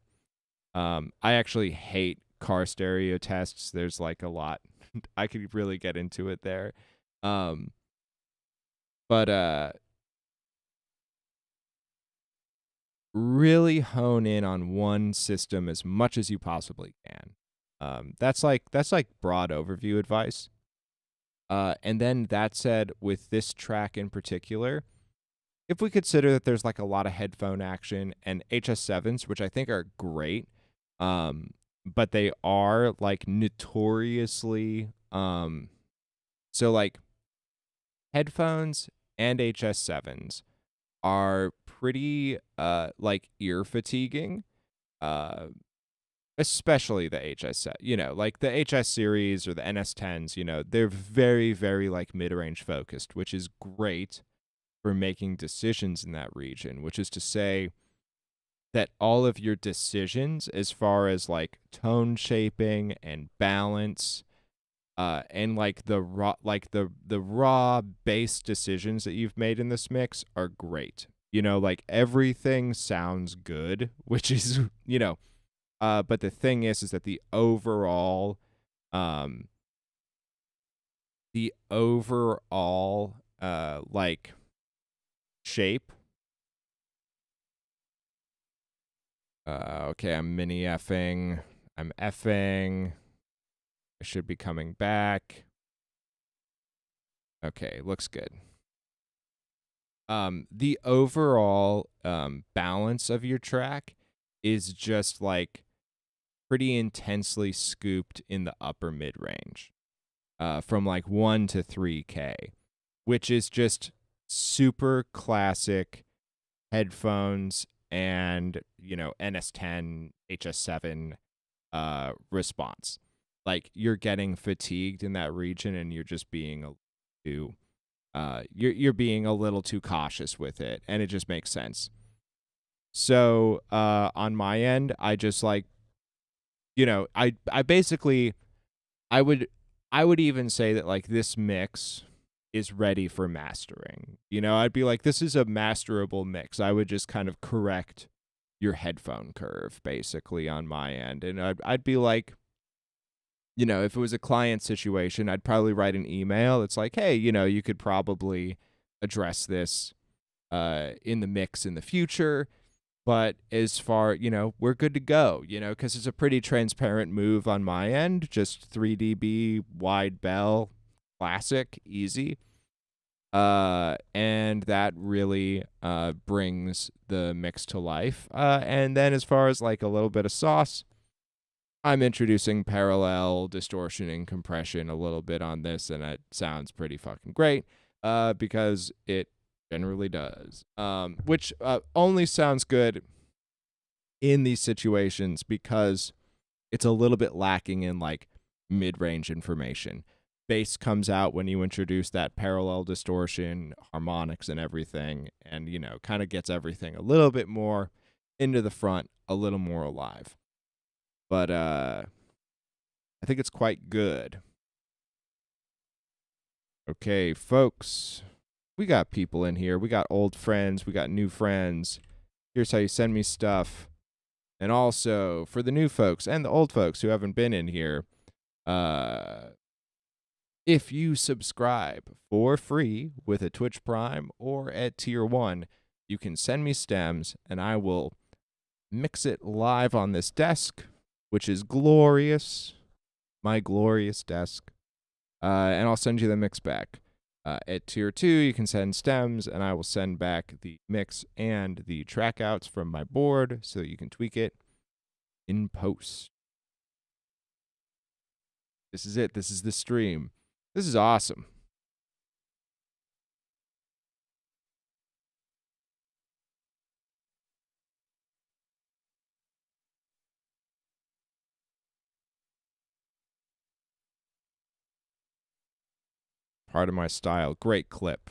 I actually hate car stereo tests. There's, like, a lot. I could really get into it there. But really hone in on one system as much as you possibly can. That's like broad overview advice. And then that said, with this track in particular, if we consider that there's, like, a lot of headphone action and HS7s, which I think are great, but they are, like, notoriously so, like, headphones and HS7s are pretty like, ear fatiguing, uh especially the HS set. Like, the HS series or the NS10s, they're very, very, like, mid-range focused, which is great for making decisions in that region, which is to say that all of your decisions as far as, like, tone shaping and balance, and, like, the raw bass decisions that you've made in this mix are great. Like, everything sounds good, which is, but the thing is that the overall like, shape. Okay, I'm mini effing. I'm effing. I should be coming back. Okay, looks good. The overall balance of your track is just, like, pretty intensely scooped in the upper mid range, from, like, 1 to 3K, which is just super classic headphones and, NS10, HS7 response. Like, you're getting fatigued in that region and you're just being you're being a little too cautious with it, and it just makes sense. So on my end, I just, like, I basically, I would even say that, like, this mix is ready for mastering. I'd be like, this is a masterable mix. I would just kind of correct your headphone curve basically on my end, and I'd be like, if it was a client situation, I'd probably write an email. It's like, hey, you could probably address this in the mix in the future, But as far, we're good to go, because it's a pretty transparent move on my end. Just 3 dB, wide bell, classic, easy. And that really brings the mix to life. And then as far as like a little bit of sauce, I'm introducing parallel distortion and compression a little bit on this, and it sounds pretty fucking great because it generally does. Which only sounds good in these situations because it's a little bit lacking in like mid-range information. Bass comes out when you introduce that parallel distortion, harmonics and everything, and kind of gets everything a little bit more into the front, a little more alive. But I think it's quite good. Okay, folks, we got people in here. We got old friends, we got new friends. Here's how you send me stuff. And also, for the new folks and the old folks who haven't been in here, if you subscribe for free with a Twitch Prime or at Tier 1, you can send me stems, and I will mix it live on this desk, which is glorious, my glorious desk, and I'll send you the mix back. At Tier 2, you can send stems, and I will send back the mix and the track outs from my board so that you can tweak it in post. This is it. This is the stream. This is awesome. Part of my style. Great clip.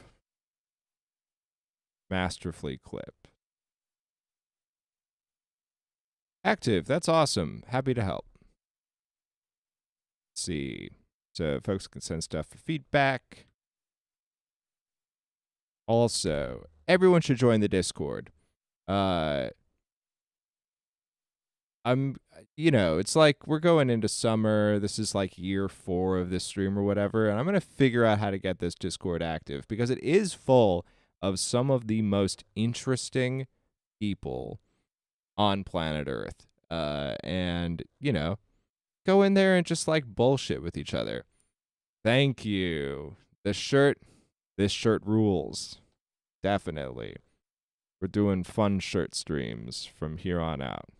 Masterfully clipped. Active. That's awesome. Happy to help. Let's see. So folks can send stuff for feedback. Also, everyone should join the Discord. It's like we're going into summer. This is like year 4 of this stream or whatever. And I'm going to figure out how to get this Discord active because it is full of some of the most interesting people on planet Earth. And go in there and just like bullshit with each other. Thank you. This shirt rules. Definitely. We're doing fun shirt streams from here on out.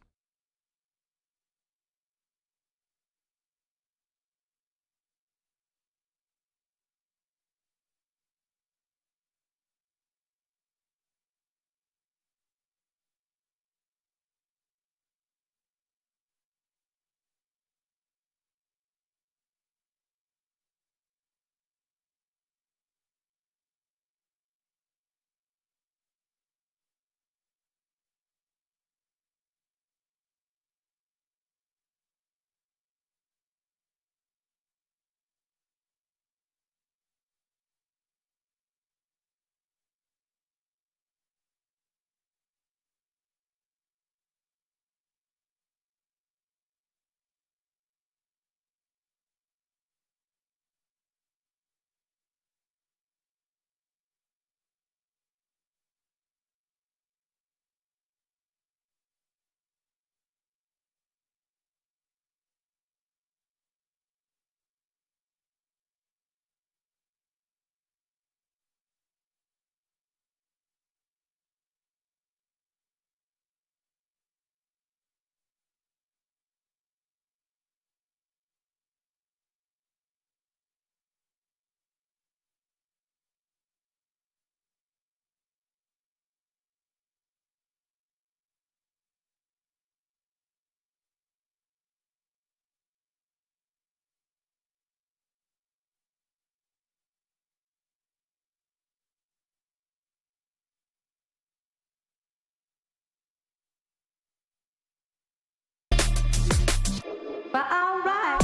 But alright.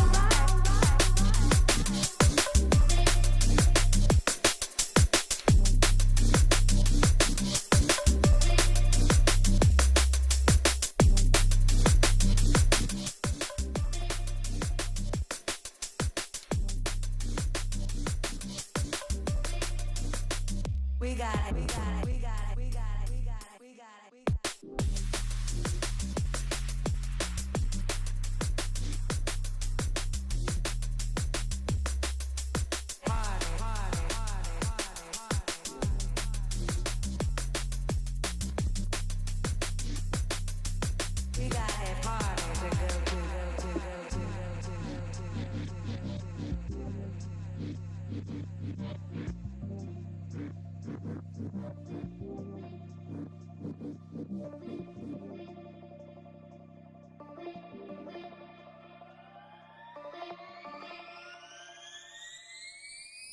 We got it. We got it. We got it. We got it. We got it. We got it.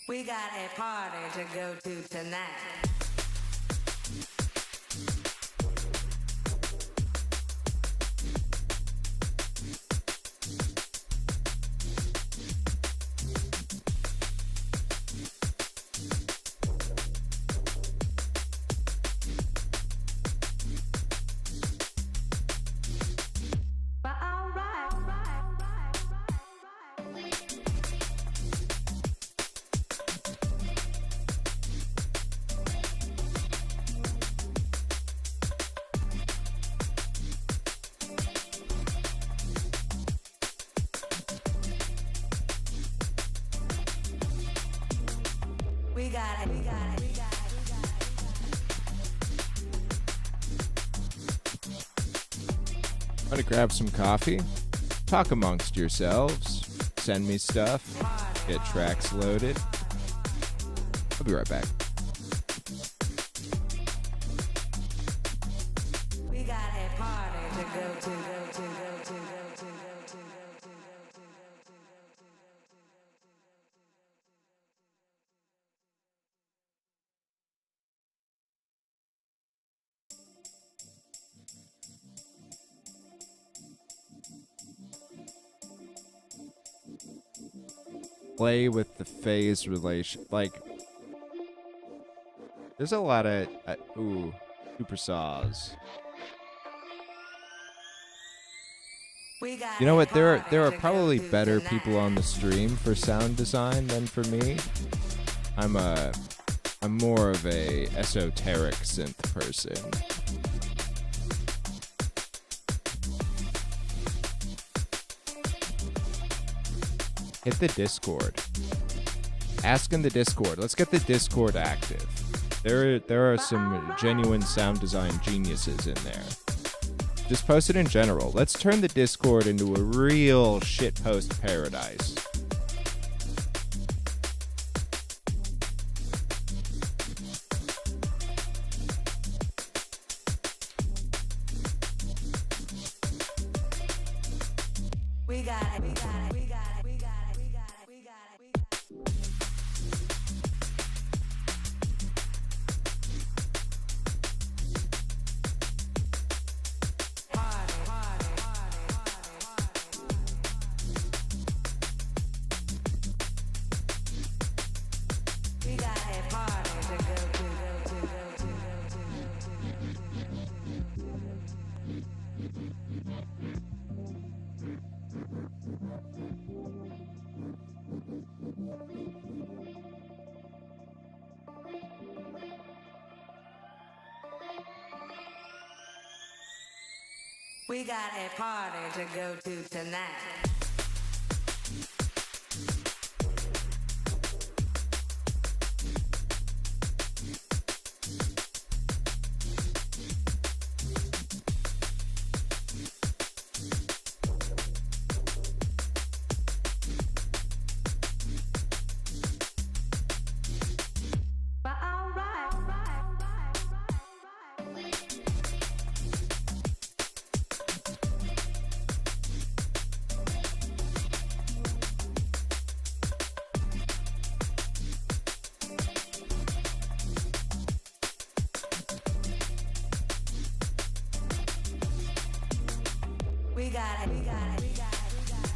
We got a party to go to tonight. We got it, we got it, we got it, we got it. Want to grab some coffee? Talk amongst yourselves. Send me stuff. Get tracks loaded. I'll be right back. We got a party to go to, go to, go to, go to, go to, go to, go to. Play with the phase relation. Like, there's a lot of super saws. We got You know what? There a are party to probably go to better tonight. people on the stream for sound design than for me. I'm more of a esoteric synth person. Hit the Discord. Ask in the Discord. Let's get the Discord active. There are some genuine sound design geniuses in there. Just post it in general. Let's turn the Discord into a real shitpost paradise. We got it, we got it, we got it, we got it, we got it, we got it, we got it. Party, party, party, party, party. We got a party to go to, go to, go to, go to, go to, go to. We got a party to go to tonight. We got it, we got it, we got it, we got it, we got it.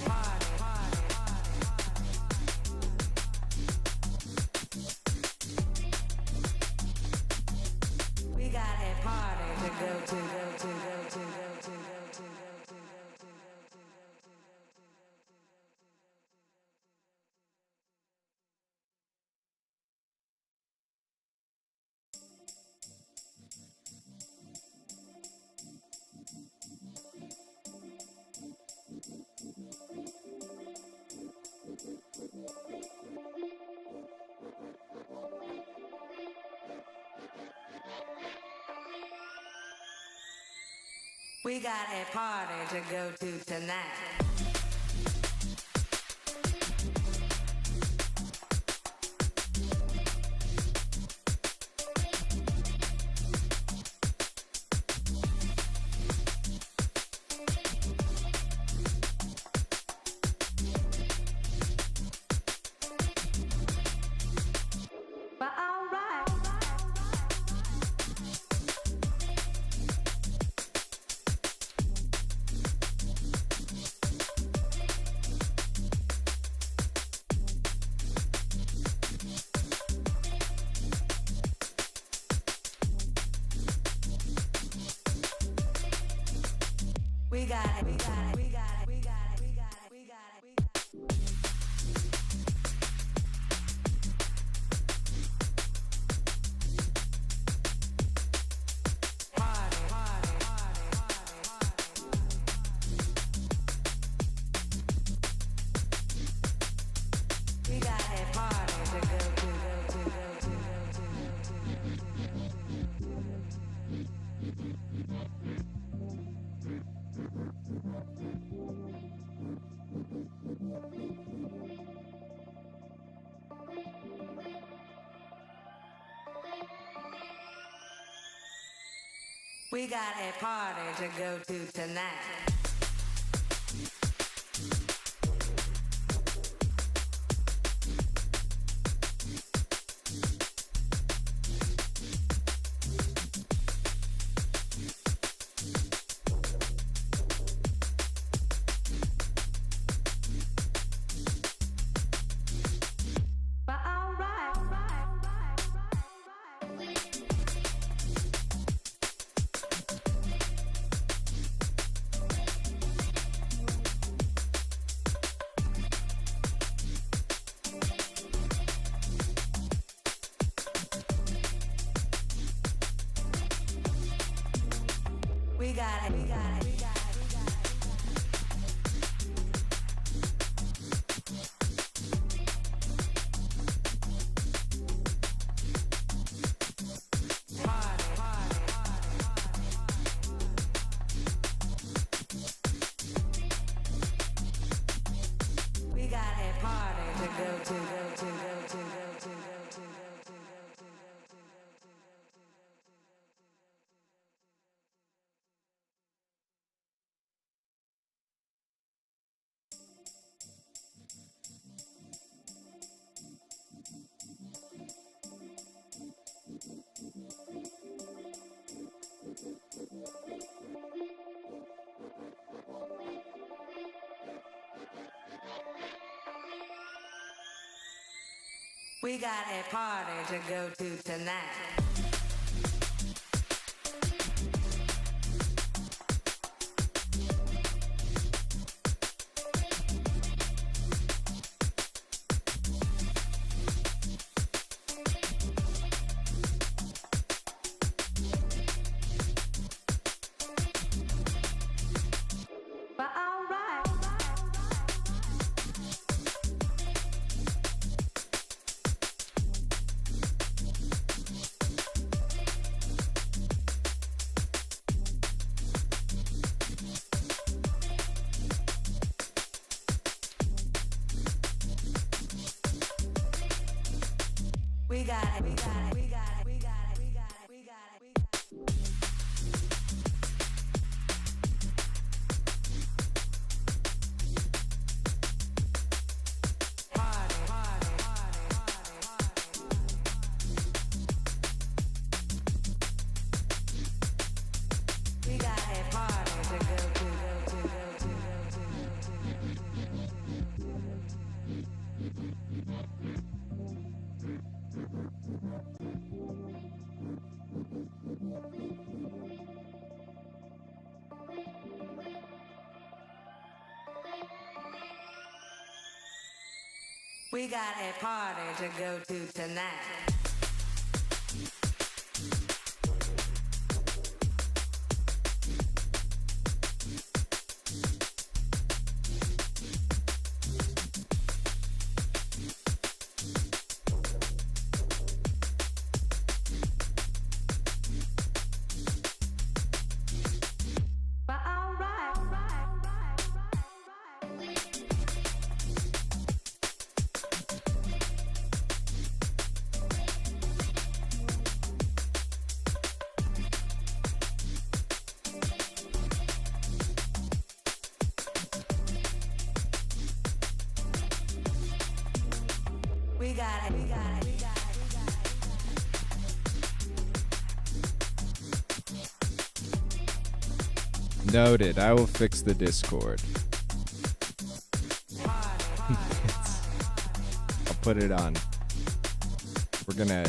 Party, party, party. We got a party to go to, go to, go to, go to, go We got a party to go to tonight. But all right. We got it, we got it, we got it, we got it, we got it, we got it, we got it. Party, party, party, party, party. We got a party to go to, go to, go to, go to, go to, go to. We got a party to go to tonight. But all right, all right, all right, all right, all right. We got it, we got it, we got it, we got it, we got it. Party, party, party, party, party. We got a party to go to, go to, go to, go to, go to, go to, go to, go to, go to, go to. We got a party to go to tonight. But all right. We got it, we got it, we got it, we got it, we got it, we got it, we got it. Party, party, party, party, party, party. We got a party to go to, go to, go to, go to, go to, go to. We got a party to go to tonight. But got it, we got it, we got it, we got it. Noted. I will fix the Discord. I'll put it on. We're gonna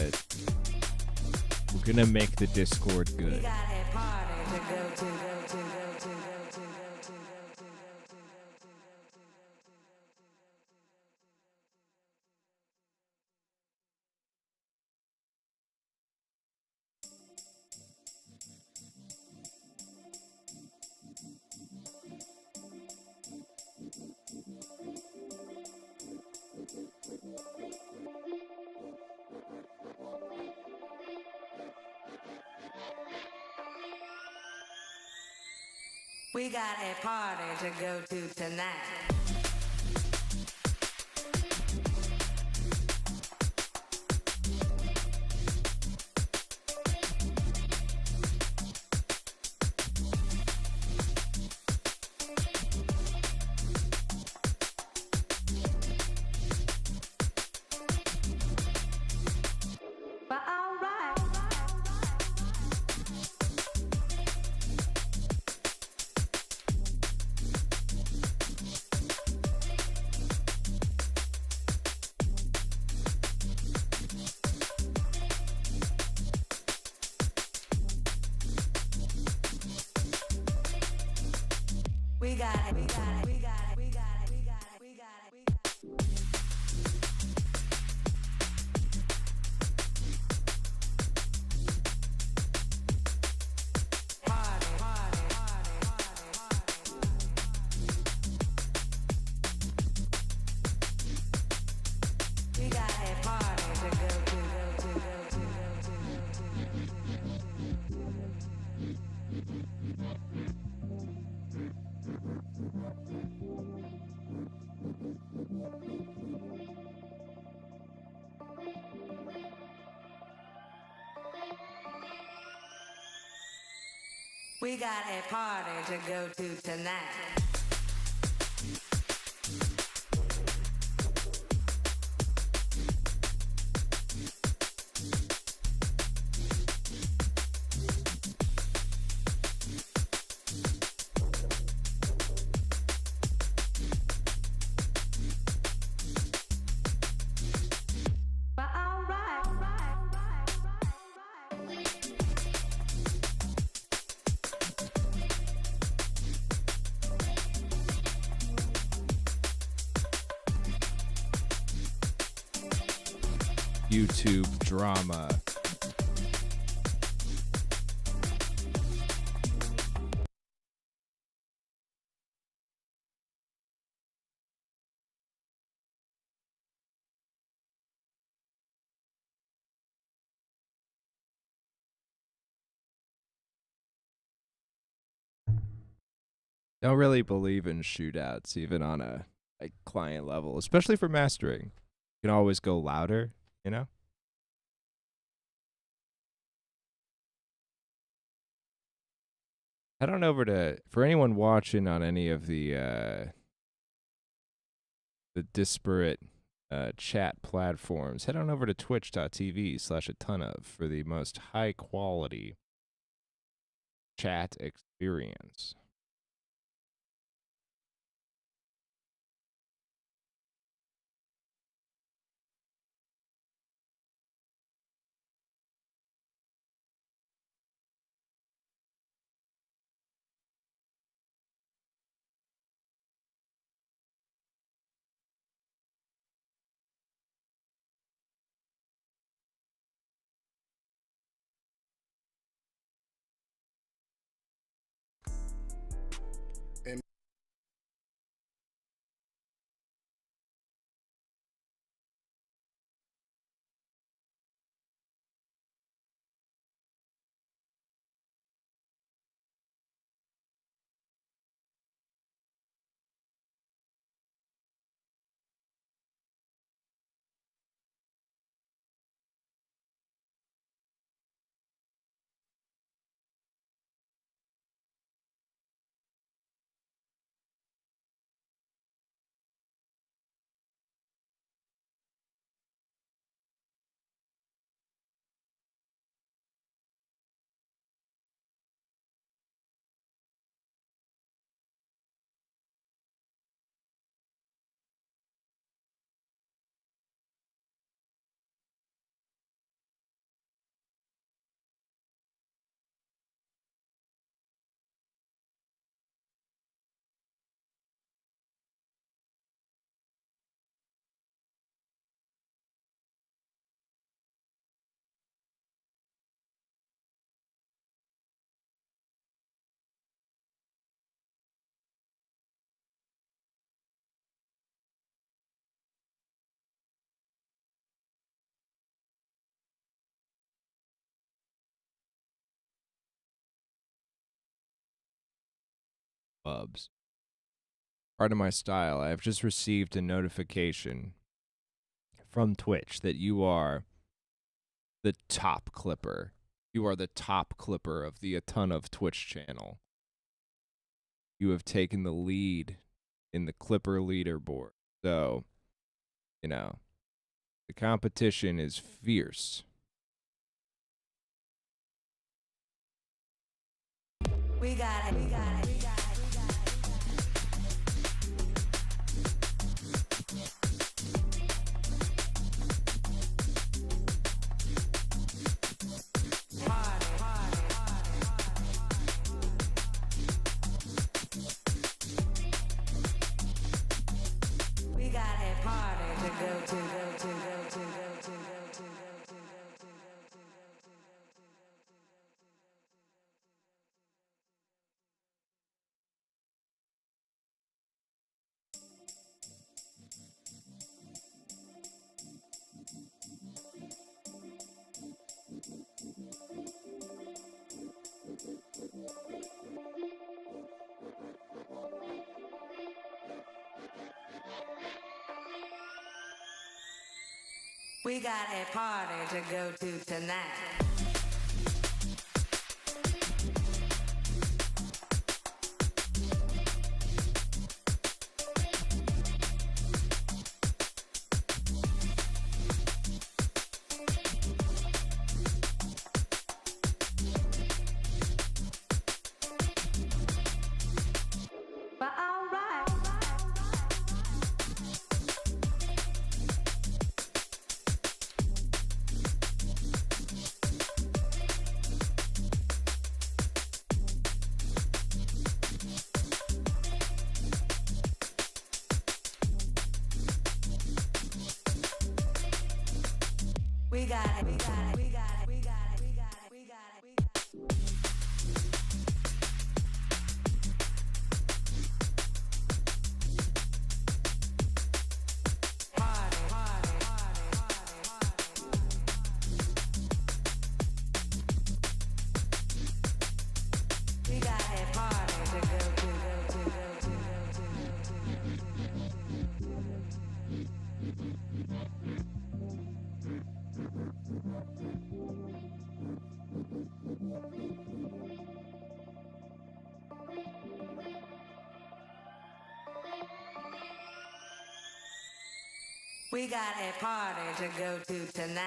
make the Discord We good. got a party to go to, go to, go to, go to, go to, go to, go to. We got a party to go to tonight. But all right. We got it, we got it, we got it, we got it, we got it, we got it, we got it. Party, party, party, party, party. We got a party to go to, go to, go to, go to, go to. We got a party to go to tonight. But all right, all right, all right, all right, all right. YouTube drama. Don't really believe in shootouts, even on a like client level, especially for mastering. You can always go louder, you know? Head on over to, for anyone watching on any of the disparate chat platforms, head on over to twitch.tv/a-ton-of for the most high quality chat experience. pubs. Part of my style, I have just received a notification from Twitch that you are the top clipper. You are the top clipper of the A Ton of Twitch channel. You have taken the lead in the clipper leaderboard. So, you know, the competition is fierce. We got it, we got it, we got it, we got it. We got a party to go to, go to, go to, go to, go to, go to, go to, go to. We got a party to go to tonight. But all right. We got it, we got it, we got it, we got it, we got it, we got it, we got it. Party, party, party, party, party. We got a party to go to, go to, go to, go to, go to, go to. We got a party to go to tonight.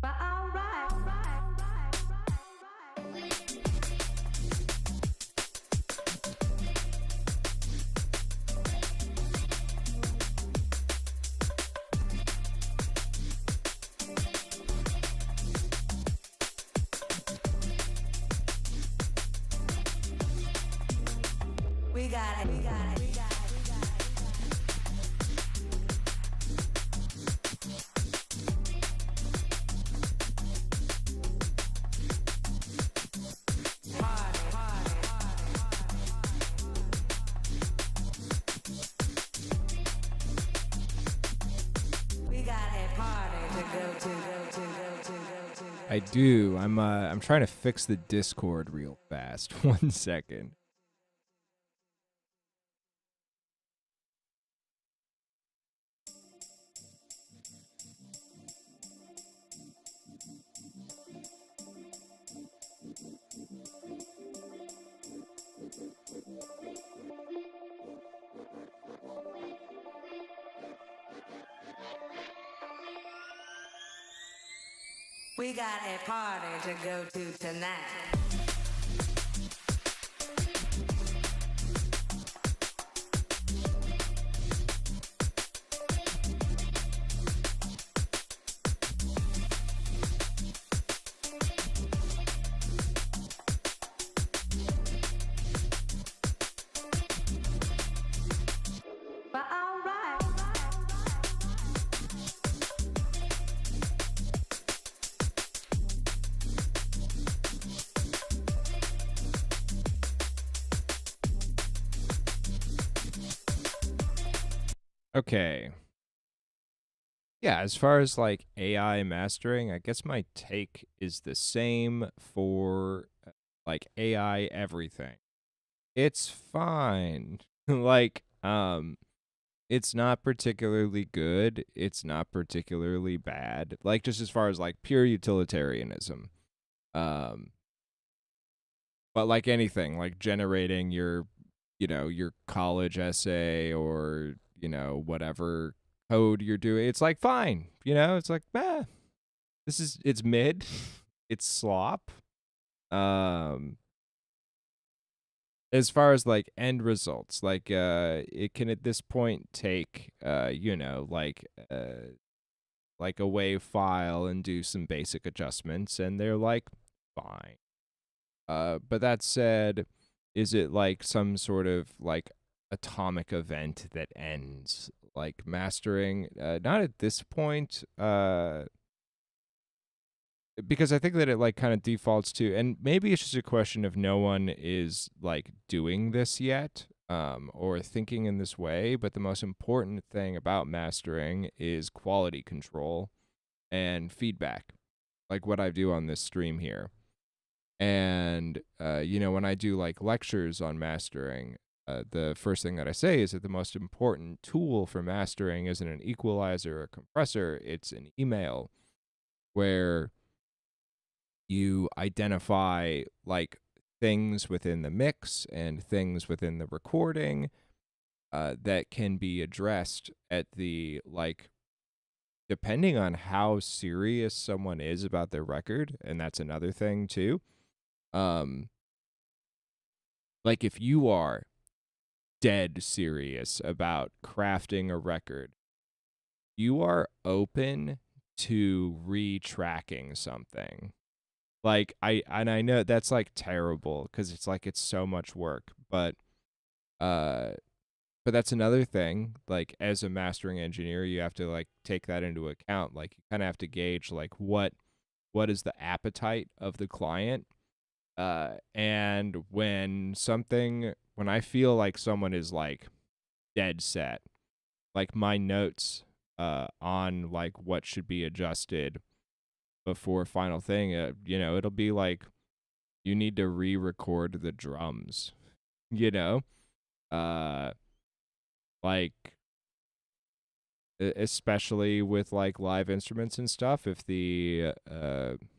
But all right, all right, all right, all right, all right. We got it, we got it, we got it, we got it, we got it. Party, party, party, party. We got a party to go to, go to, go to, go to. I do. I'm trying to fix the Discord real fast. 1 second. We got a party to go to tonight. But all right, all right, all right, all right. Okay. Yeah, as far as like AI mastering, I guess my take is the same for like AI everything. It's fine. like it's not particularly good, it's not particularly bad. Like just as far as like pure utilitarianism. Um but like anything, like generating your your college essay or, whatever code you're doing, it's like fine. It's like, it's mid. It's slop. Um as far as like end results, like it can at this point take like a WAV file and do some basic adjustments, and they're like fine. But that said, is it like some sort of like atomic event that ends like mastering? Not at this point. Because I think that it like kind of defaults to, and maybe it's just a question of no one is like doing this yet, or thinking in this way. But the most important thing about mastering is quality control and feedback, like what I do on this stream here. And when I do like lectures on mastering, the first thing that I say is that the most important tool for mastering isn't an equalizer or a compressor; it's an email, where you identify like things within the mix and things within the recording that can be addressed at the like, depending on how serious someone is about their record. And that's another thing too. Like if you are dead serious about crafting a record, you are open to retracking something. Like I know that's like terrible because it's like it's so much work, uh but that's another thing. Like as a mastering engineer, you have to like take that into account. Like you kind of have to gauge like what is the appetite of the client. And when I feel like someone is like dead set, like my notes on like what should be adjusted before final thing, it'll be like you need to re-record the drums, you know? Uh like especially with like live instruments and stuff, if the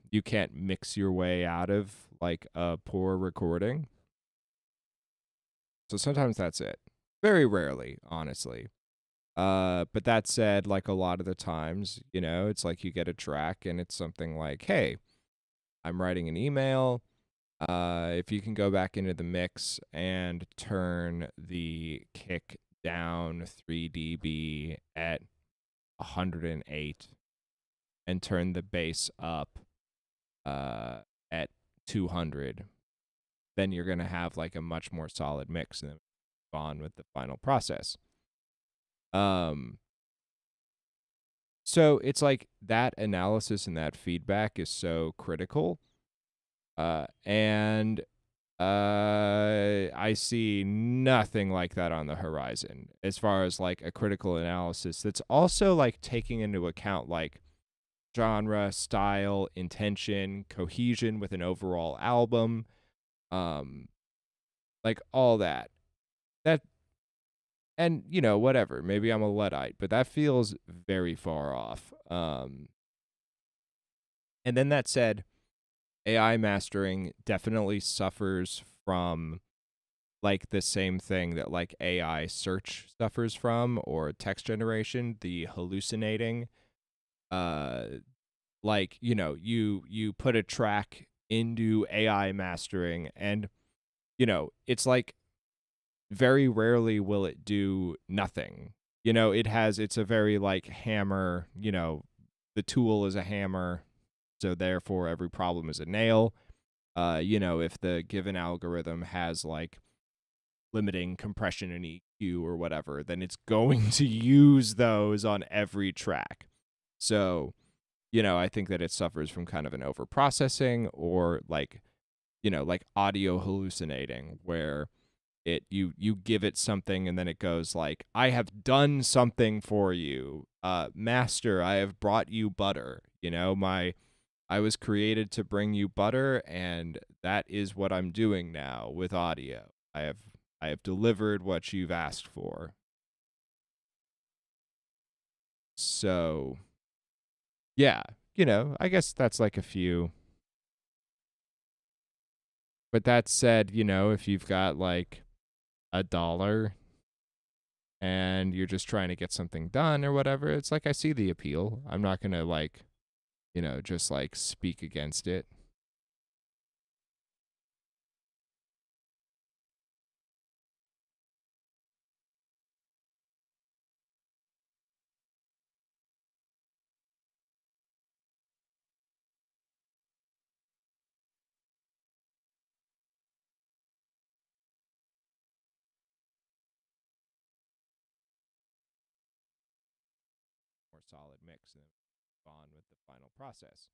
you can't mix your way out of like a poor recording. So sometimes that's it. Very rarely, honestly. But that said, like a lot of the times, it's like you get a track and it's something like, hey, I'm writing an email. If you can go back into the mix and turn the kick down 3 dB at 108 and turn the bass up at 200, then you're going to have like a much more solid mix and then move on with the final process. So it's like that analysis and that feedback is so critical. And I see nothing like that on the horizon as far as like a critical analysis that's also like taking into account like genre, style, intention, cohesion with an overall album, like all that. And whatever, maybe I'm a Luddite, but that feels very far off. And then that said, AI mastering definitely suffers from like the same thing that like AI search suffers from, or text generation, the hallucinating. Like, you put a track into AI mastering and it's like very rarely will it do nothing. It's a very like hammer, the tool is a hammer, so therefore every problem is a nail. If the given algorithm has like limiting compression and EQ or whatever, then it's going to use those on every track. So, I think that it suffers from kind of an overprocessing, or like, like audio hallucinating, where you give it something and then it goes like, I have done something for you. Master, I have brought you butter. I was created to bring you butter, and that is what I'm doing now with audio. I have delivered what you've asked for. So, yeah, I guess that's like a few. But that said, if you've got like $1 and you're just trying to get something done or whatever, it's like I see the appeal. I'm not going to like, just like speak against it. More solid mix and then move on with the final process.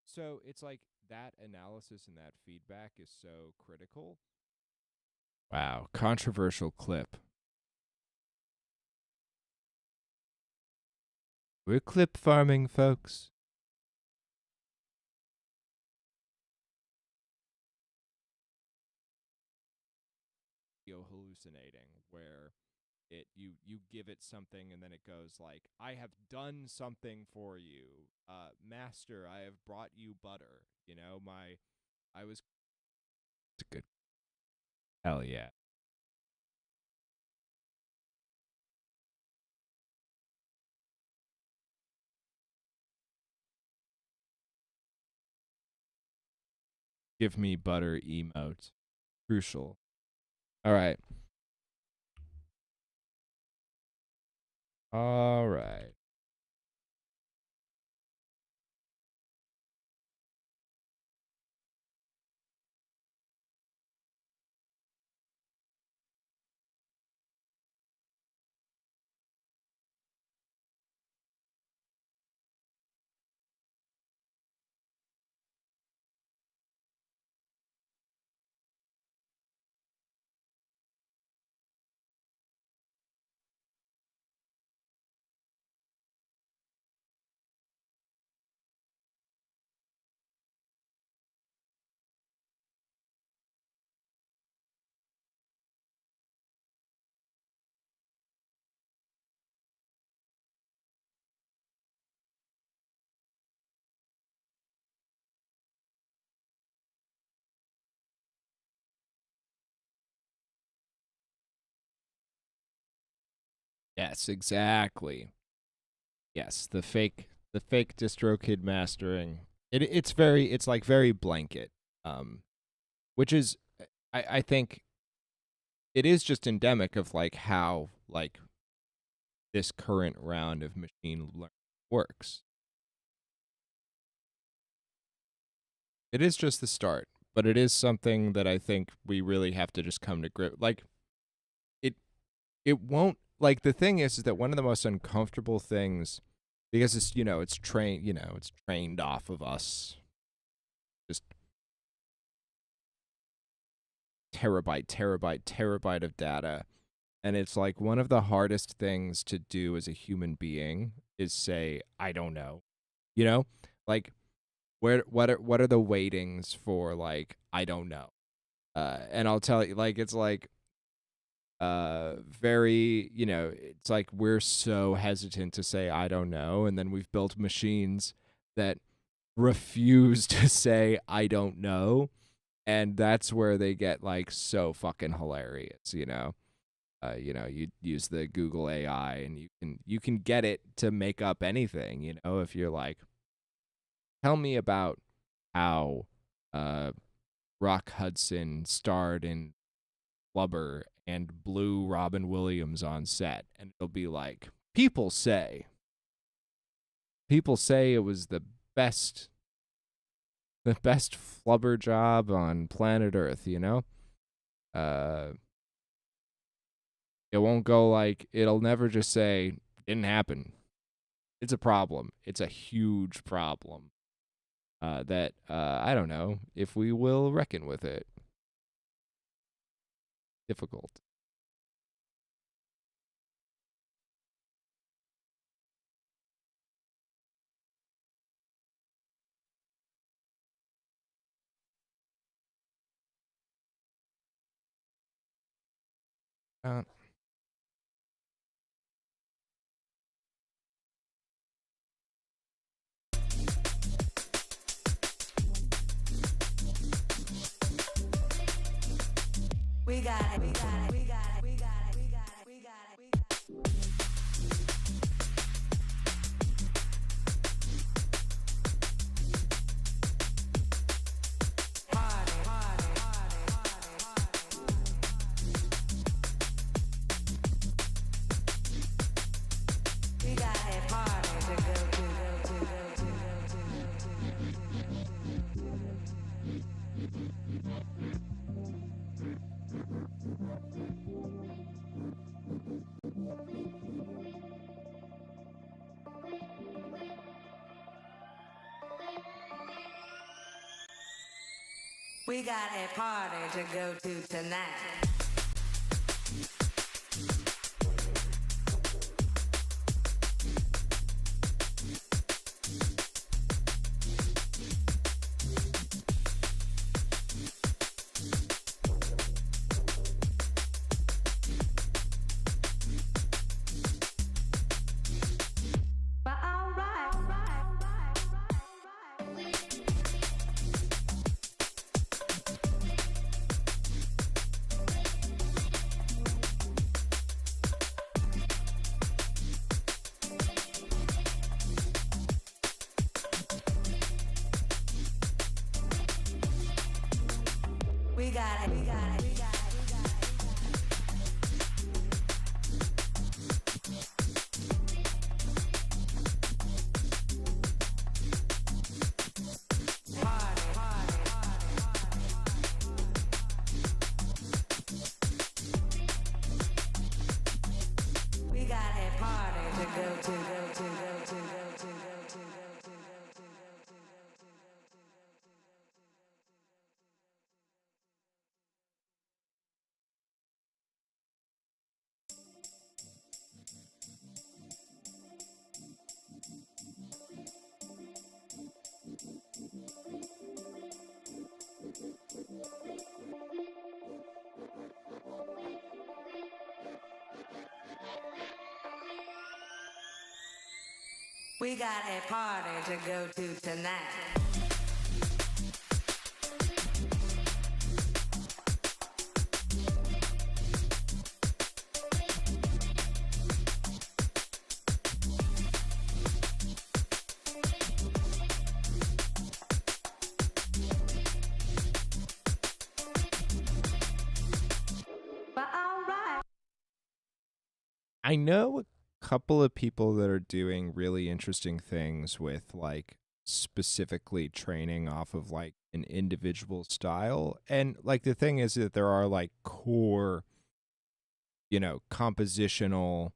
So it's like that analysis and that feedback is so critical. Wow, controversial clip. We're clip farming, folks. Hallucinating, where you give it something and then it goes like, I have done something for you. Master, I have brought you butter. I was it's a good. Hell yeah. Give me butter emote. Crucial. All right. All right. Yes, exactly. Yes, the fake DistroKid mastering. It's like very blanket. Which is I think it is just endemic of like how like this current round of machine learning works. It is just the start, but it is something that I think we really have to just come to grip. Like it it won't like the thing is that one of the most uncomfortable things because it's trained off of us just terabyte of data, and it's like one of the hardest things to do as a human being is say I don't know. You know? Like what are the weightings for like I don't know. And I'll tell you like it's like very, it's like we're so hesitant to say I don't know, and then we've built machines that refuse to say I don't know, and that's where they get like so fucking hilarious. You use the Google AI and you can get it to make up anything, if you're like, tell me about how Rock Hudson starred in Flubber and blew Robin Williams on set, and it'll be like, people say it was the best Flubber job on planet Earth. It won't go like, it'll never just say didn't happen. It's a problem. It's a huge problem. that I don't know if we will reckon with it. Difficult. Uh, We got it, we got it, we got it, we got it, we got it, we got it, we got it. Party, party, party, party, party. We got a party to go to, go to, go to, go to, go to, go to. We got a party to go to tonight. But all right, all right, all right, all right, all right. We got it, we got it, we got it, we got it. Party, party, party, party. We got a party to go to, go to, go to, go to, go to, go to, go to, go to, go to. We got a party to go to tonight. But all right. I know a couple of people that are doing really interesting things with like specifically training off of like an individual style. And like the thing is that there are like core, compositional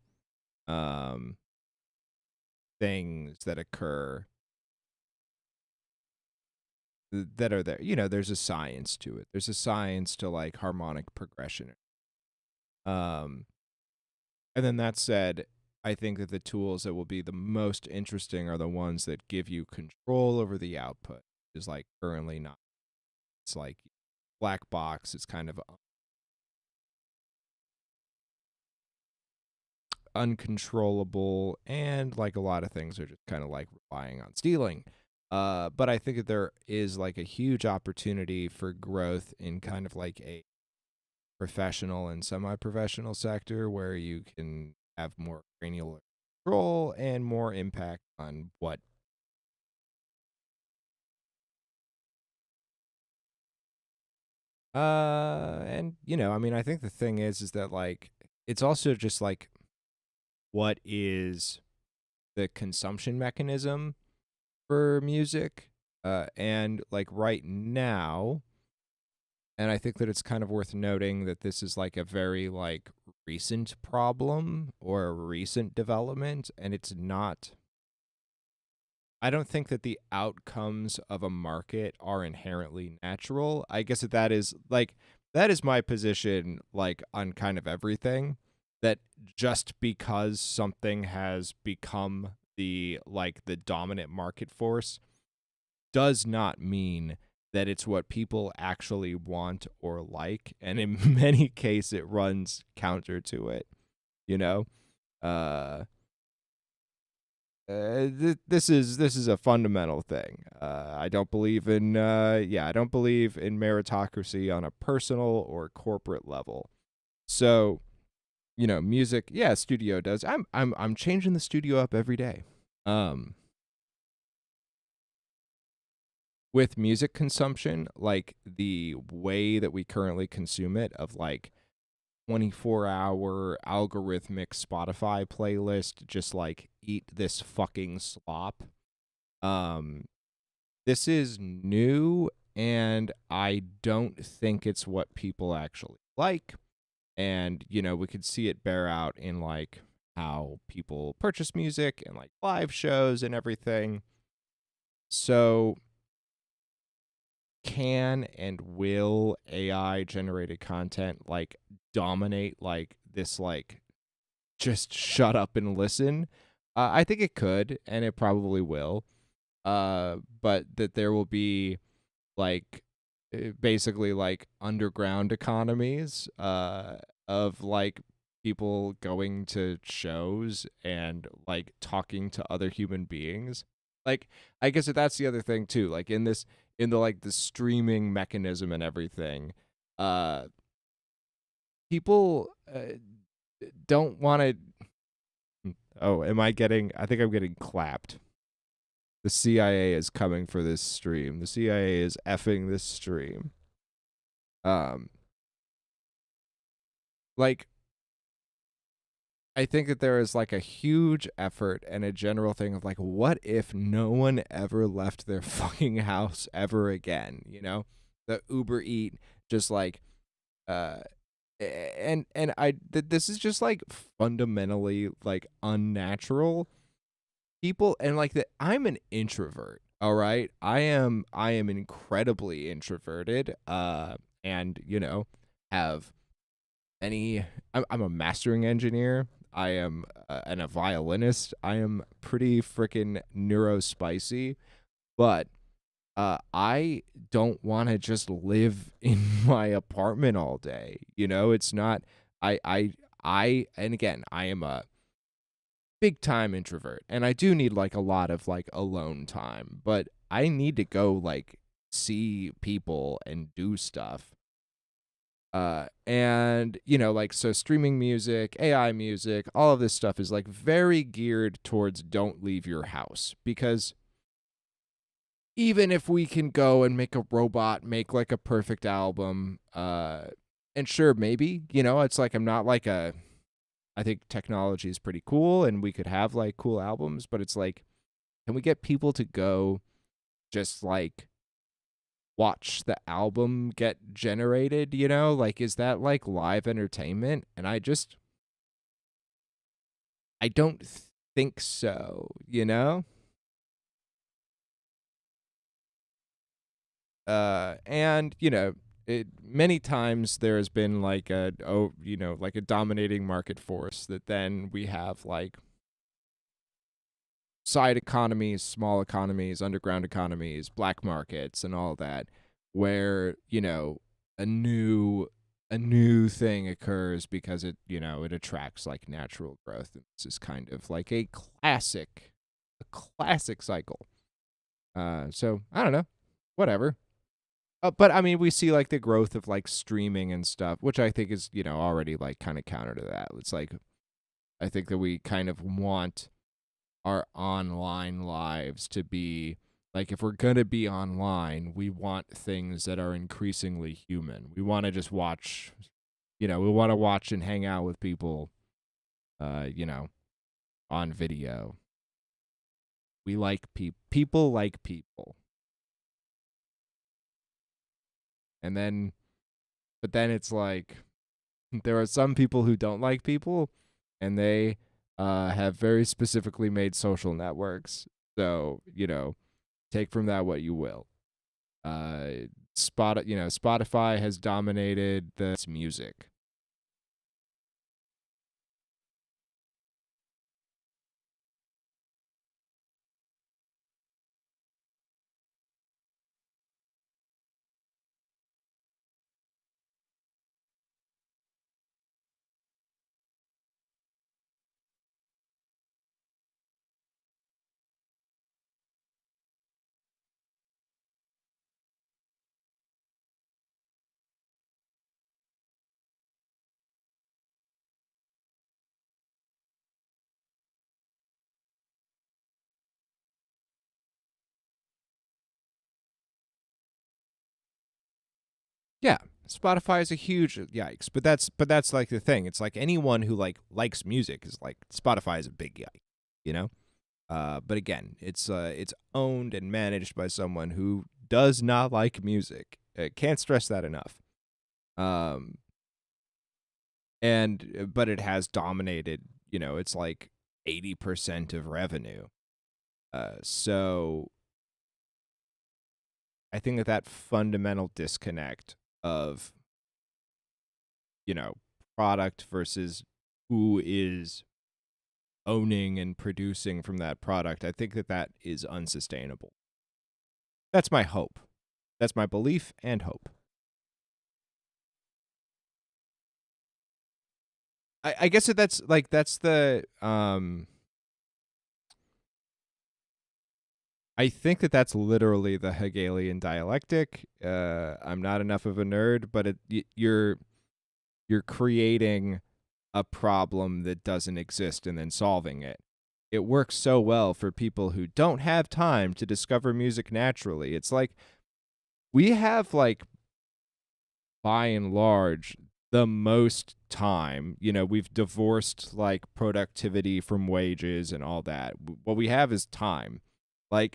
um things that occur that are there. There's a science to it. There's a science to like harmonic progression. Um and then that said, I think that the tools that will be the most interesting are the ones that give you control over the output. Is like currently not. It's like black box. It's kind of uncontrollable, and like a lot of things are just kind of like relying on stealing. But I think that there is like a huge opportunity for growth in kind of like a professional and semi-professional sector where you can have more granular control and more impact on what and I think the thing is that like it's also just like what is the consumption mechanism for music, and like right now, and I think that it's kind of worth noting that this is like a very like recent problem or a recent development, and it's not. I don't think that the outcomes of a market are inherently natural. I guess that is my position, like, on kind of everything, that just because something has become the dominant market force does not mean that it's what people actually want or like, and in many cases it runs counter to it, you know. This is a fundamental thing. I don't believe in meritocracy on a personal or corporate level. So, music, yeah, studio does. I'm changing the studio up every day. With music consumption, like the way that we currently consume it, of like 24-hour algorithmic Spotify playlist, just like eat this fucking slop. This is new, and I don't think it's what people actually like. And, we could see it bear out in like how people purchase music and like live shows and everything. So, can and will AI generated content like dominate like this, like, just shut up and listen? I think it could, and it probably will. But that there will be like basically like underground economies of like people going to shows and like talking to other human beings. Like, I guess that's the other thing too, like in the like the streaming mechanism and everything, people don't want to. Oh, I think I'm getting clapped. The CIA is coming for this stream. The CIA is effing this stream. Like, I think that there is like a huge effort and a general thing of like, what if no one ever left their fucking house ever again? The Uber Eat, just like, this is just like fundamentally like unnatural. People, and like that, I'm an introvert. All right, I am incredibly introverted. And have any. I'm a mastering engineer. I am and a violinist. I am pretty freaking neurospicy, but I don't want to just live in my apartment all day. It's not. And again, I am a big time introvert, and I do need like a lot of like alone time, but I need to go like see people and do stuff. And like, so streaming music, AI music, all of this stuff is like very geared towards don't leave your house, because even if we can go and make a robot make like a perfect album, and sure, maybe, it's like, I'm not like I think technology is pretty cool and we could have like cool albums, but it's like, can we get people to go just like watch the album get generated? Like, is that like live entertainment? And I don't think so, and many times there has been like like a dominating market force that then we have like side economies, small economies, underground economies, black markets, and all that, where a new thing occurs because it attracts like natural growth. And this is kind of like a classic cycle. So I don't know, whatever. But I mean, we see like the growth of like streaming and stuff, which I think is already like kind of counter to that. It's like, I think that we kind of want our online lives to be like, if we're going to be online, we want things that are increasingly human. We want to just watch, we want to watch and hang out with people, on video. We like people like people. And then, but then it's like, there are some people who don't like people, and they have very specifically made social networks So, take from that what you will. Spotify has dominated the music. Yeah, Spotify is a huge yikes, but that's like the thing. It's like anyone who likes music is like Spotify is a big yike, you know. But again, it's owned and managed by someone who does not like music. Can't stress that enough. But it has dominated. It's like 80% of revenue. So I think that fundamental disconnect of product versus who is owning and producing from that product, I think that is unsustainable. That's my hope. That's my belief and hope. I guess that's the I think that's literally the Hegelian dialectic. I'm not enough of a nerd, but you're creating a problem that doesn't exist and then solving it. It works so well for people who don't have time to discover music naturally. It's like we have by and large the most time. We've divorced productivity from wages and all that. What we have is time. We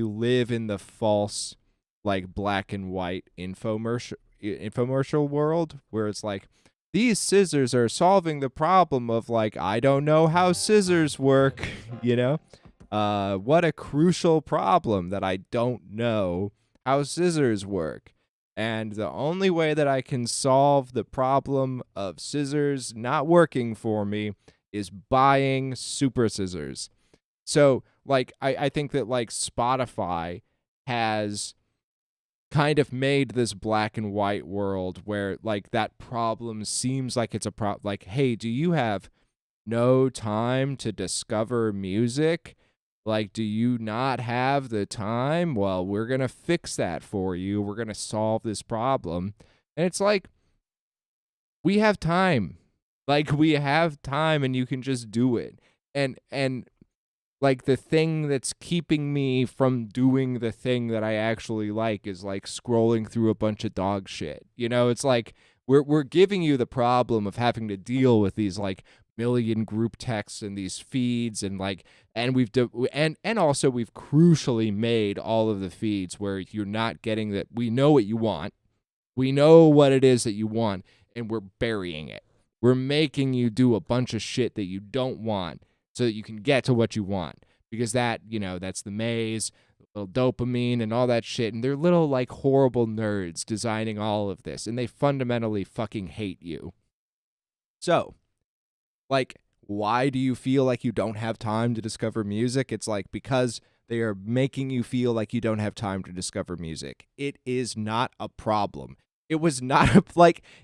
live in the false black and white infomercial world where it's like these scissors are solving the problem of I don't know how scissors work. What a crucial problem that I don't know how scissors work. And the only way that I can solve the problem of scissors not working for me is buying super scissors. So I think that Spotify has kind of made this black and white world where that problem seems like it's a problem. Hey, do you have no time to discover music? Do you not have the time? Well, we're going to fix that for you. We're going to solve this problem. And it's we have time. We have time and you can just do it. And the thing that's keeping me from doing the thing that I actually like is scrolling through a bunch of dog shit. It's we're giving you the problem of having to deal with these million group texts and these feeds and and also we've crucially made all of the feeds where you're not getting that. We know what you want. We know what it is that you want and we're burying it. We're making you do a bunch of shit that you don't want so that you can get to what you want. Because that's the maze, little dopamine and all that shit. And they're little horrible nerds designing all of this. And they fundamentally fucking hate you. So, why do you feel like you don't have time to discover music? It's because they are making you feel like you don't have time to discover music. It is not a problem. It was not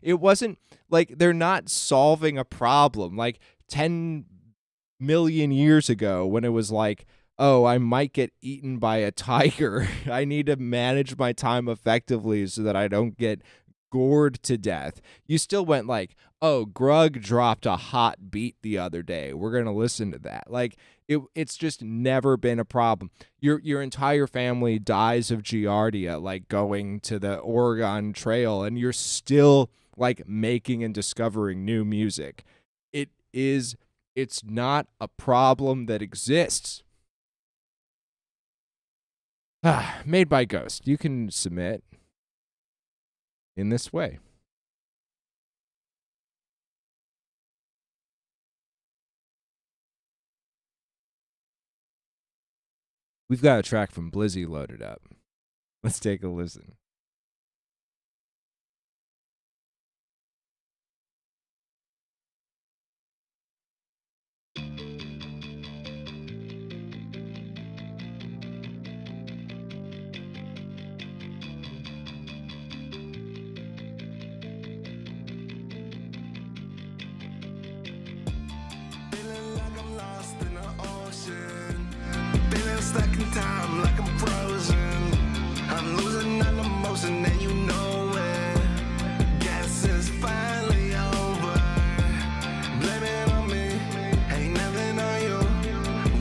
it wasn't they're not solving a problem. 10 million years ago when it was oh, I might get eaten by a tiger. I need to manage my time effectively so that I don't get gored to death. You still went oh, Grug dropped a hot beat the other day. We're going to listen to that. It's just never been a problem. Your entire family dies of Giardia, going to the Oregon Trail, and you're still making and discovering new music. It's not a problem that exists. Made by Ghost. You can submit in this way. We've got a track from Blizzy loaded up. Let's take a listen. Feeling like I'm lost in the ocean. Feeling stuck in time like I'm frozen. I'm losing all emotion and you know it. Guess it's finally over. Blame it on me, ain't nothing on you.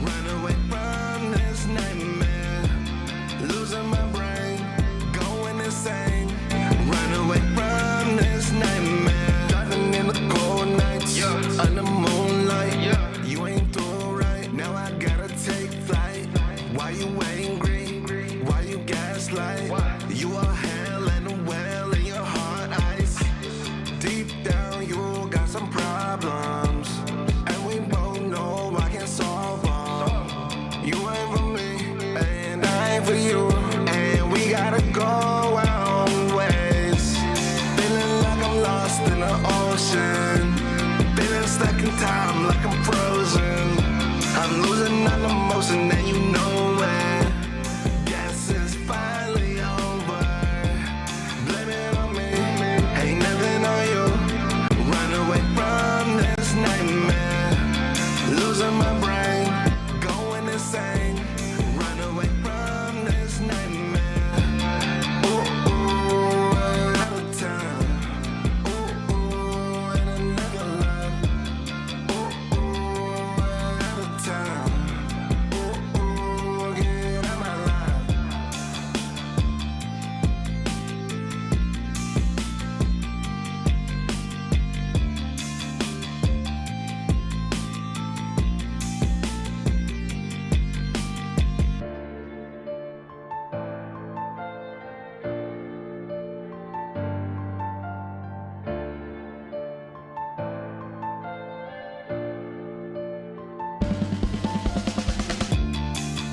Run away from this nightmare. Losing my brain, going insane. Run away from this nightmare. Driving in the cold nights, under moonlight. You ain't doing right, now I gotta take flight. Why you angry? Why you gaslight? You are hell and a well in your heart ice. Deep down you got some problems, and we both know I can solve them. You ain't for me, and I ain't for you, and we gotta go our own ways. Feeling like I'm lost in the ocean. Feeling stuck in time like I'm frozen. I'm losing all emotion and you know it. Guess it's finally over. Blame it on me, ain't nothing on you. Run away from this nightmare. Losing my brain, going insane. Run away from this nightmare. Ooh, ooh, out of time. Ooh, ooh, and another love. Ooh, ooh, out of time. Ooh, ooh, get out my life.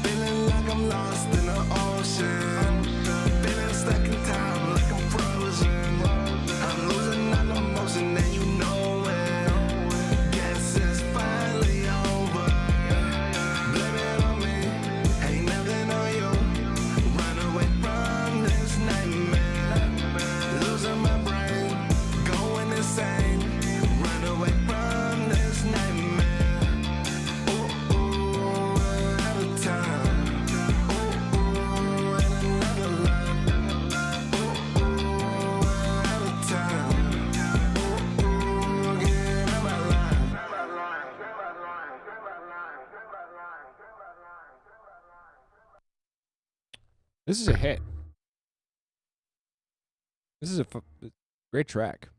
Feeling like I'm lost in the ocean. Feeling stuck in time like I'm frozen. I'm losing all emotion and you know it. Guess it's finally over. Blame it on me, ain't nothing on you. Run away from this nightmare. Losing my brain, going insane. Run away from this nightmare. Ooh, ooh, out of time. Ooh, ooh, and another love. Ooh, ooh, out of time. Ooh, ooh, get out my life. This is a hit. This is a great track.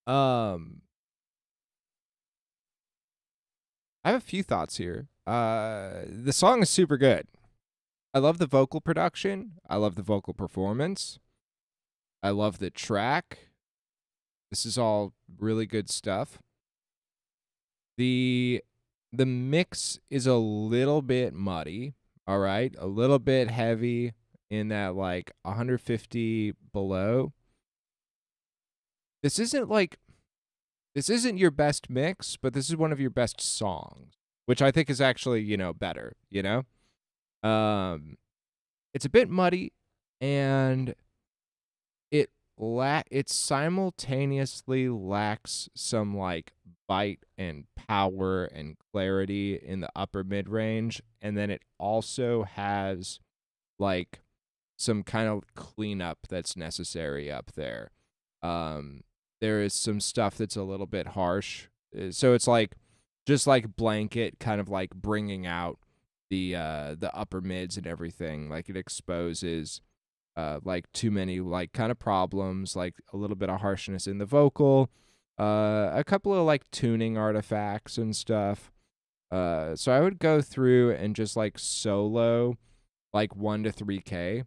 I have a few thoughts here. The song is super good. I love the vocal production. I love the vocal performance. I love the track. This is all really good stuff. The mix is a little bit muddy, all right? A little bit heavy in that like 150 below. This isn't your best mix, but this is one of your best songs, which I think is actually, better, It's a bit muddy, and it simultaneously lacks some like bite and power and clarity in the upper mid range, and then it also has like some kind of cleanup that's necessary up there. There is some stuff that's a little bit harsh, so it's like just like blanket kind of like bringing out the upper mids and everything. Like it exposes like too many like kind of problems, like a little bit of harshness in the vocal, a couple of like tuning artifacts and stuff. So I would go through and just like solo like 1 to 3K,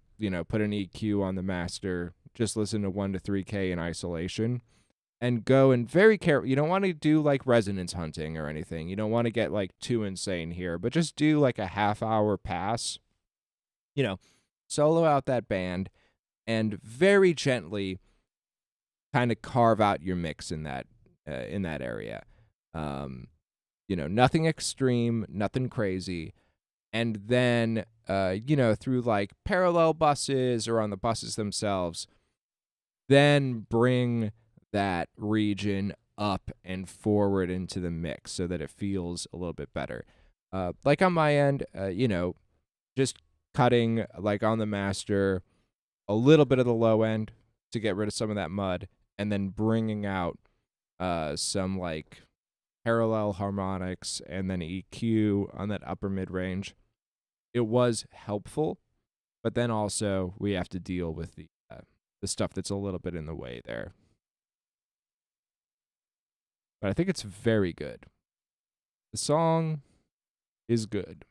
put an EQ on the master, just listen to 1 to 3K in isolation. and go and very careful. You don't want to do like resonance hunting or anything. You don't want to get like too insane here, but just do like a half-hour pass. Solo out that band and very gently kind of carve out your mix in that area. Nothing extreme, nothing crazy. And then, through like parallel buses or on the buses themselves, then bring that region up and forward into the mix so that it feels a little bit better. Like on my end, just cutting like on the master a little bit of the low end to get rid of some of that mud, and then bringing out some like parallel harmonics and then EQ on that upper mid range. It was helpful, but then also we have to deal with the stuff that's a little bit in the way there. But I think it's very good. The song is good.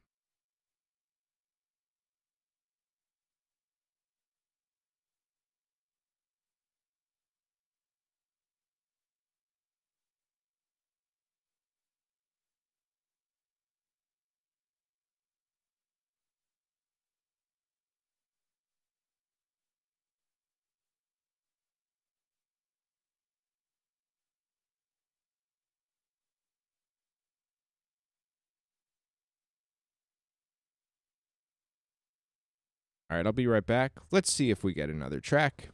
All right, I'll be right back. Let's see if we get another track.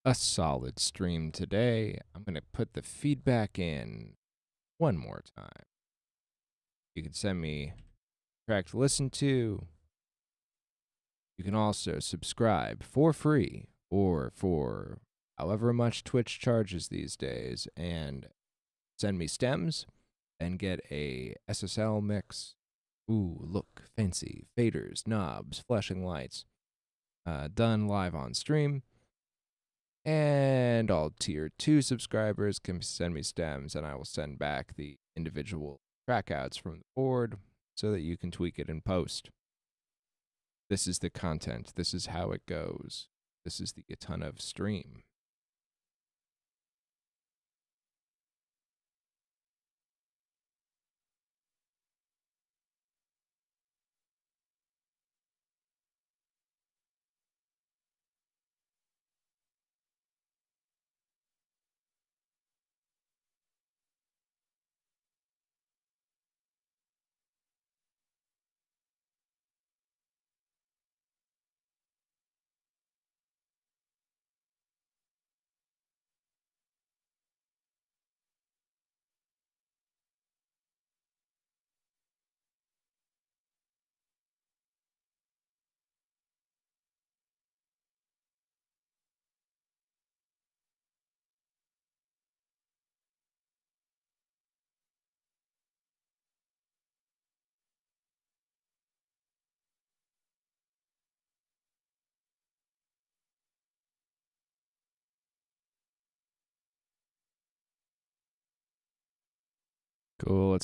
a solid stream today. I'm going to put the feedback in one more time. You can send me a track to listen to. You can also subscribe for free or for however much Twitch charges these days and send me stems and get a SSL mix. Ooh, look, fancy faders, knobs, flashing lights. Done live on stream. And all tier 2 subscribers can send me stems, and I will send back the individual trackouts from the board so that you can tweak it in post. This is the content. This is how it goes. This is the A Ton of stream. Cool. Let's